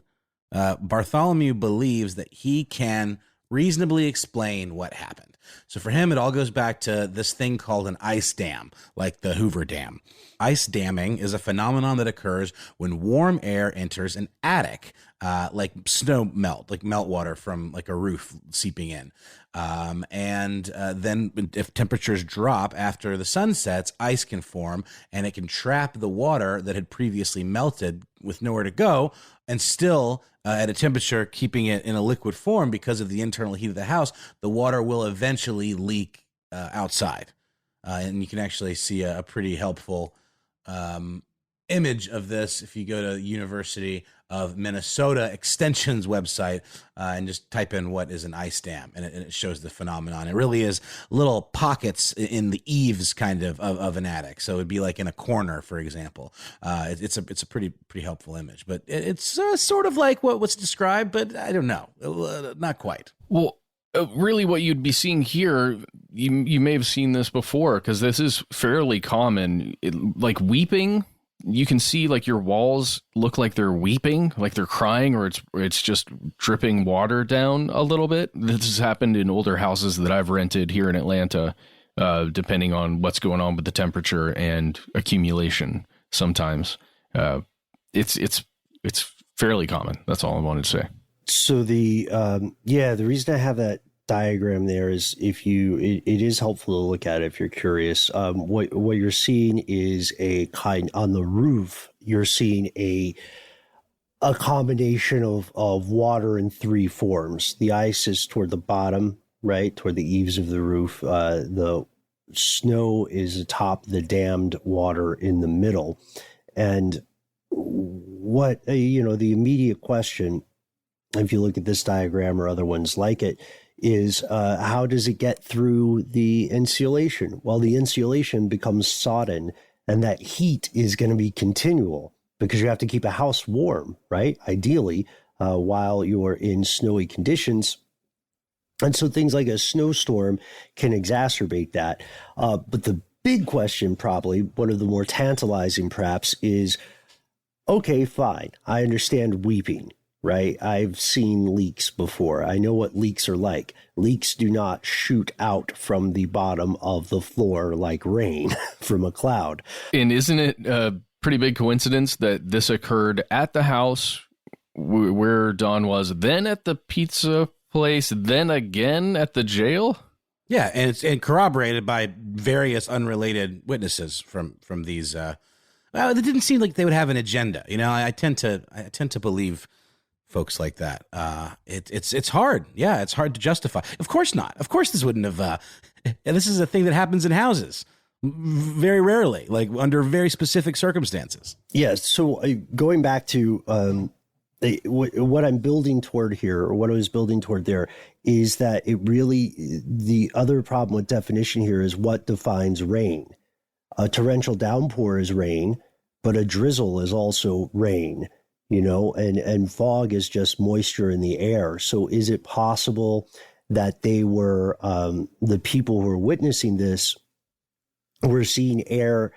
Bartholomew believes that he can reasonably explain what happened. So for him, it all goes back to this thing called an ice dam, like the Hoover Dam. Ice damming is a phenomenon that occurs when warm air enters an attic, like snow melt, like meltwater from like a roof seeping in. And then if temperatures drop after the sun sets, ice can form, and it can trap the water that had previously melted with nowhere to go, and still at a temperature keeping it in a liquid form because of the internal heat of the house. The water will eventually leak outside. And you can actually see a pretty helpful image of this if you go to the University of Minnesota Extension's website and just type in what is an ice dam, and it shows the phenomenon. It really is little pockets in the eaves kind of an attic. So it'd be like in a corner, for example. It's a pretty helpful image, but it's sort of like what's described, but I don't know, not quite. Well, really what you'd be seeing here, you may have seen this before, because this is fairly common, like weeping. You can see like your walls look like they're weeping, like they're crying, or it's just dripping water down a little bit. This has happened in older houses that I've rented here in Atlanta, depending on what's going on with the temperature and accumulation. Sometimes it's fairly common. That's all I wanted to say. So the reason I have that diagram there is it is helpful to look at it if you're curious. What you're seeing is a kind on the roof. You're seeing a combination of water in three forms. The ice is toward the bottom, right, toward the eaves of the roof. The snow is atop the dammed water in the middle. And what the immediate question, if you look at this diagram or other ones like it, is how does it get through the insulation? Well, the insulation becomes sodden, and that heat is going to be continual because you have to keep a house warm, right? Ideally, while you're in snowy conditions. And so things like a snowstorm can exacerbate that. But the big question, probably one of the more tantalizing perhaps, is, okay, fine, I understand weeping, right? I've seen leaks before. I know what leaks are like. Leaks do not shoot out from the bottom of the floor like rain from a cloud. And isn't it a pretty big coincidence that this occurred at the house where Don was, then at the pizza place, then again at the jail? Yeah, and it's corroborated by various unrelated witnesses from these. Well, it didn't seem like they would have an agenda. You know, I tend to believe folks like that. It's hard. Yeah, it's hard to justify. Of course not. Of course, this wouldn't have. And this is a thing that happens in houses very rarely, like under very specific circumstances. Yeah. So going back to what I'm building toward here, or what I was building toward there, is that it really, the other problem with definition here is what defines rain. A torrential downpour is rain, but a drizzle is also rain, you know, and fog is just moisture in the air. So is it possible that they were, the people who were witnessing this were seeing air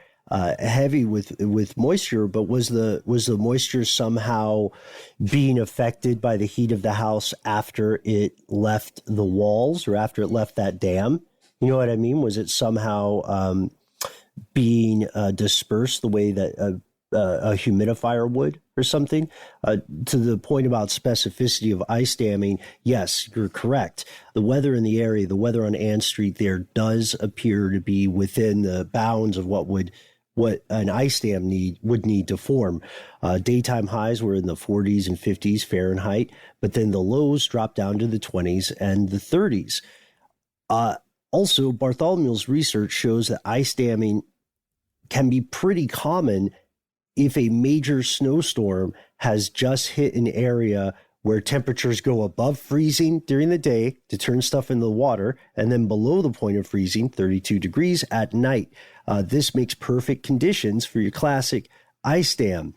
heavy with moisture, but was the moisture somehow being affected by the heat of the house after it left the walls or after it left that dam? You know what I mean? Was it somehow being dispersed the way that a humidifier would or something? To the point about specificity of ice damming, yes, you're correct. The weather in the area, the weather on Ann Street there does appear to be within the bounds of what an ice dam would need to form. Daytime highs were in the 40s and 50s Fahrenheit, but then the lows dropped down to the 20s and the 30s. Also, Bartholomew's research shows that ice damming can be pretty common if a major snowstorm has just hit an area where temperatures go above freezing during the day to turn stuff into the water, and then below the point of freezing, 32 degrees at night. This makes perfect conditions for your classic ice dam.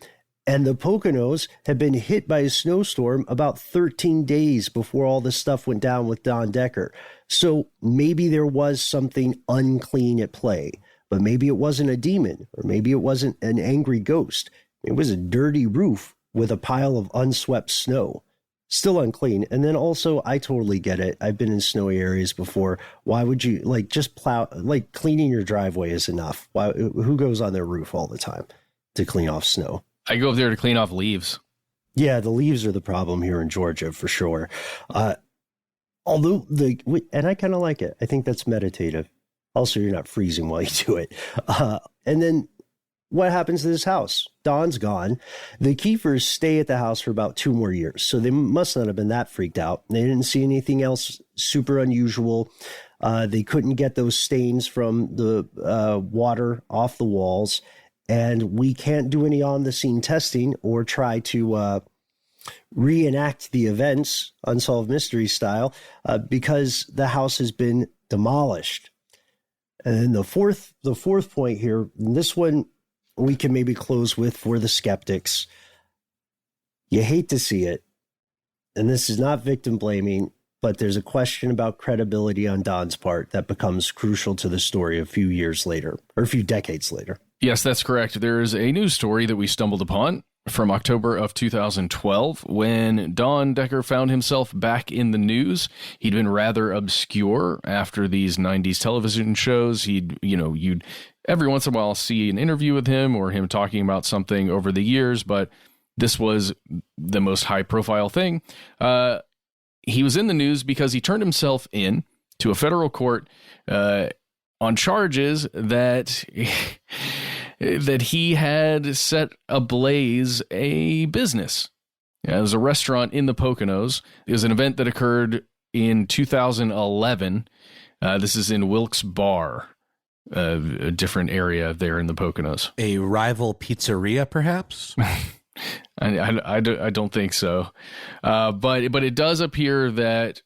And the Poconos had been hit by a snowstorm about 13 days before all this stuff went down with Don Decker. So maybe there was something unclean at play, but maybe it wasn't a demon, or maybe it wasn't an angry ghost. It was a dirty roof with a pile of unswept snow. Still unclean. And then also, I totally get it. I've been in snowy areas before. Why would you just plow, cleaning your driveway is enough. Who goes on their roof all the time to clean off snow? I go up there to clean off leaves. Yeah, the leaves are the problem here in Georgia for sure. Although and I kind of like it. I think that's meditative. Also, you're not freezing while you do it. And then what happens to this house? Don's gone. The Kiefers stay at the house for about 2 more years. So they must not have been that freaked out. They didn't see anything else super unusual. They couldn't get those stains from the water off the walls. And we can't do any on-the-scene testing or try to reenact the events, Unsolved Mystery style, because the house has been demolished. And then the fourth point here, this one we can maybe close with for the skeptics. You hate to see it, and this is not victim blaming, but there's a question about credibility on Don's part that becomes crucial to the story a few years later, or a few decades later. Yes, that's correct. There is a news story that we stumbled upon from October of 2012 when Don Decker found himself back in the news. He'd been rather obscure after these 90s television shows. You'd every once in a while see an interview with him or him talking about something over the years, but this was the most high profile thing. He was in the news because he turned himself in to a federal court on charges that he had set ablaze a business. It was a restaurant in the Poconos. It was an event that occurred in 2011. This is in Wilkes Bar, a different area there in the Poconos. A rival pizzeria, perhaps? I don't think so. But it does appear that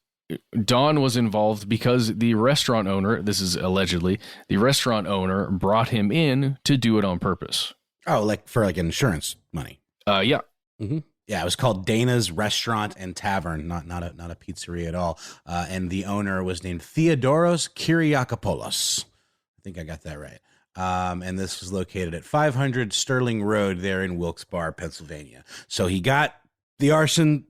Don was involved because the restaurant owner, this is allegedly, the restaurant owner brought him in to do it on purpose. Oh, for insurance money. Yeah. Mm-hmm. Yeah, it was called Dana's Restaurant and Tavern, not a pizzeria at all. And the owner was named Theodoros Kyriakopoulos. I think I got that right. And this was located at 500 Sterling Road there in Wilkes-Barre, Pennsylvania. So he got the arson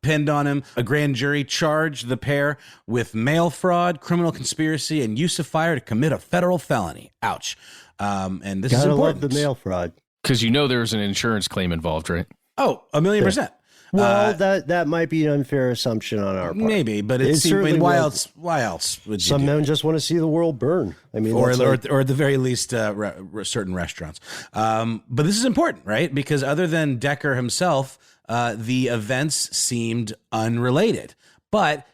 pinned on him. A grand jury charged the pair with mail fraud, criminal conspiracy, and use of fire to commit a federal felony. Ouch. And this is important. Gotta love the mail fraud. Because there's an insurance claim involved, right? Oh, 1,000,000%. Well, that might be an unfair assumption on our part. Maybe, but why else would you some men just want to see the world burn? I mean, or at the very least, certain restaurants. But this is important, right? Because other than Decker himself, the events seemed unrelated. But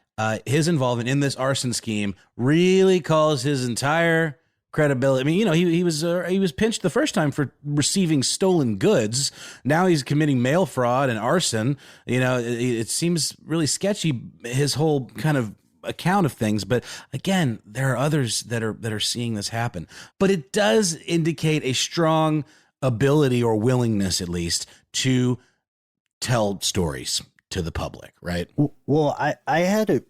his involvement in this arson scheme really calls his entire credibility. I mean, he was pinched the first time for receiving stolen goods. Now he's committing mail fraud and arson. It seems really sketchy, his whole kind of account of things. But again, there are others that are seeing this happen. But it does indicate a strong ability or willingness, at least, to tell stories to the public, right? Well, I had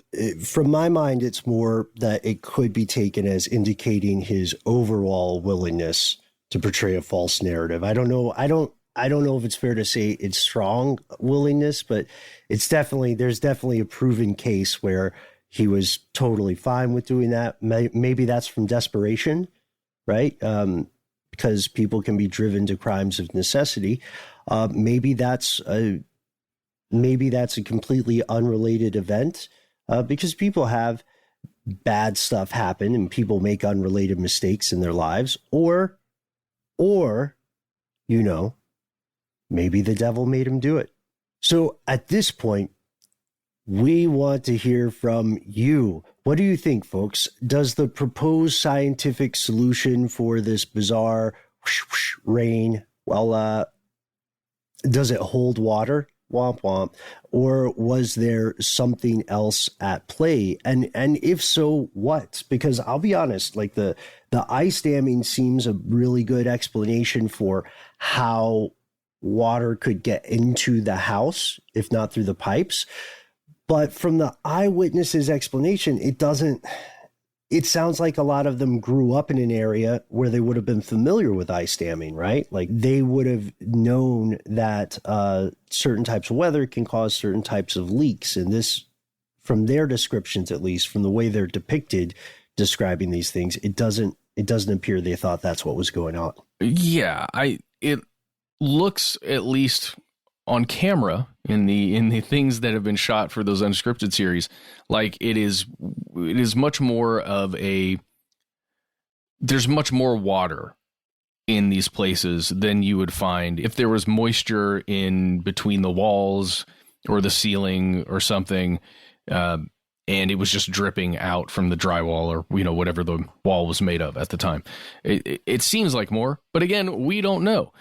from my mind, it's more that it could be taken as indicating his overall willingness to portray a false narrative. I don't know if it's fair to say it's strong willingness, but there's definitely a proven case where he was totally fine with doing that. Maybe that's from desperation, right? Because people can be driven to crimes of necessity. Maybe that's a completely unrelated event, because people have bad stuff happen and people make unrelated mistakes in their lives, or maybe the devil made him do it. So at this point, we want to hear from you. What do you think, folks? Does the proposed scientific solution for this bizarre rain, does it hold water? Womp womp. Or was there something else at play? And if so, what? Because I'll be honest, like the ice damming seems a really good explanation for how water could get into the house, if not through the pipes. But from the eyewitness's explanation, it sounds like a lot of them grew up in an area where they would have been familiar with ice damming, right? Like they would have known that certain types of weather can cause certain types of leaks. And this, from their descriptions, at least from the way they're depicted describing these things, it doesn't appear they thought that's what was going on. Yeah, it looks, at least on camera, in the things that have been shot for those unscripted series, like it is much more of there's much more water in these places than you would find if there was moisture in between the walls or the ceiling or something, and it was just dripping out from the drywall or whatever the wall was made of at the time. It seems like more, but again, we don't know.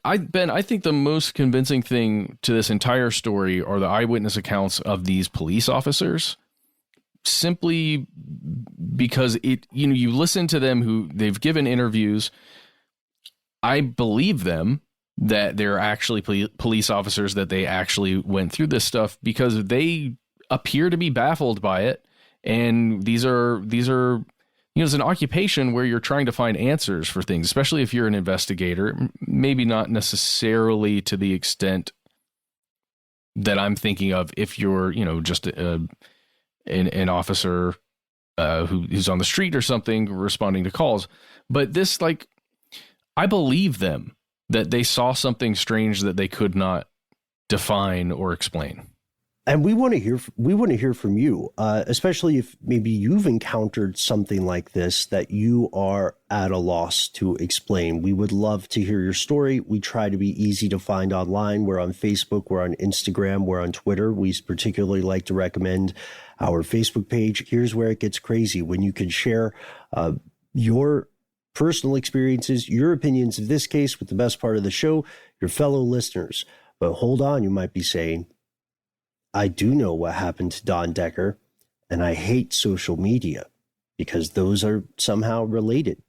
Ben, I think the most convincing thing to this entire story are the eyewitness accounts of these police officers, simply because you listen to them, who they've given interviews. I believe them that they're actually police officers, that they actually went through this stuff, because they appear to be baffled by it. And these are it's an occupation where you're trying to find answers for things, especially if you're an investigator, maybe not necessarily to the extent that I'm thinking of if you're, just an officer who's on the street or something responding to calls. But this, I believe them that they saw something strange that they could not define or explain. And we want to hear from you, especially if maybe you've encountered something like this that you are at a loss to explain. We would love to hear your story. We try to be easy to find online. We're on Facebook, we're on Instagram, we're on Twitter. We particularly like to recommend our Facebook page. Here's where it gets crazy, when you can share your personal experiences, your opinions of this case with the best part of the show, your fellow listeners. But hold on, you might be saying, I do know what happened to Don Decker, and I hate social media because those are somehow related.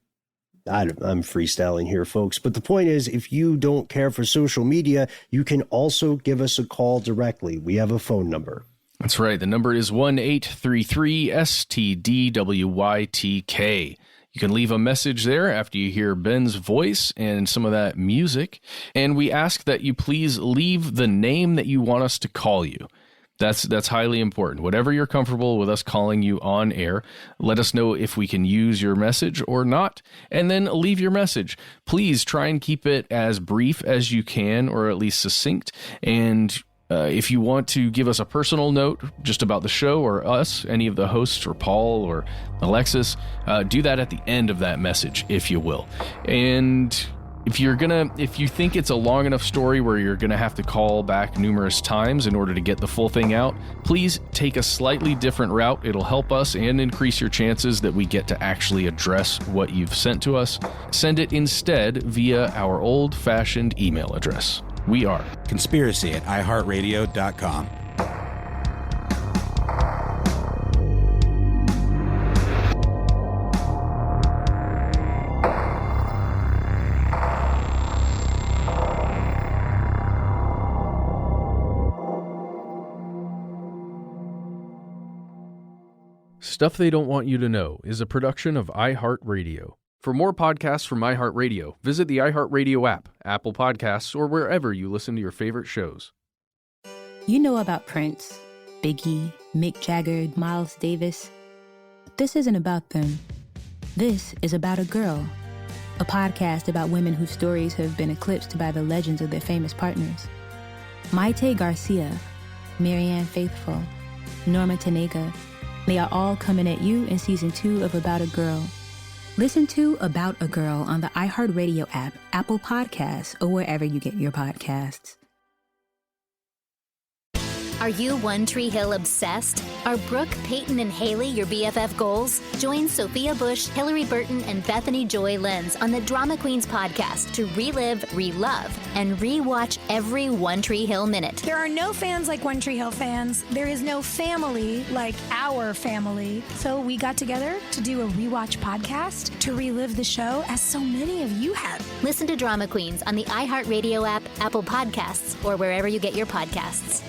I'm freestyling here, folks. But the point is, if you don't care for social media, you can also give us a call directly. We have a phone number. That's right. The number is 1-833-STDWYTK. You can leave a message there after you hear Ben's voice and some of that music. And we ask that you please leave the name that you want us to call you. That's highly important. Whatever you're comfortable with us calling you on air, let us know if we can use your message or not, and then leave your message. Please try and keep it as brief as you can, or at least succinct. And if you want to give us a personal note just about the show or us, any of the hosts or Paul or Alexis, do that at the end of that message, if you will. And if you think it's a long enough story where you're going to have to call back numerous times in order to get the full thing out, please take a slightly different route. It'll help us and increase your chances that we get to actually address what you've sent to us. Send it instead via our old-fashioned email address. We are conspiracy@iheartradio.com. Stuff They Don't Want You to Know is a production of iHeartRadio. For more podcasts from iHeartRadio, visit the iHeartRadio app, Apple Podcasts, or wherever you listen to your favorite shows. You know about Prince, Biggie, Mick Jagger, Miles Davis. This isn't about them. This is about a girl. A podcast about women whose stories have been eclipsed by the legends of their famous partners. Maite Garcia, Marianne Faithfull, Norma Tanega. They are all coming at you in season 2 of About a Girl. Listen to About a Girl on the iHeartRadio app, Apple Podcasts, or wherever you get your podcasts. Are you One Tree Hill obsessed? Are Brooke, Peyton, and Haley your BFF goals? Join Sophia Bush, Hillary Burton, and Bethany Joy Lenz on the Drama Queens podcast to relive, relove, and rewatch every One Tree Hill minute. There are no fans like One Tree Hill fans. There is no family like our family. So we got together to do a rewatch podcast to relive the show, as so many of you have. Listen to Drama Queens on the iHeartRadio app, Apple Podcasts, or wherever you get your podcasts.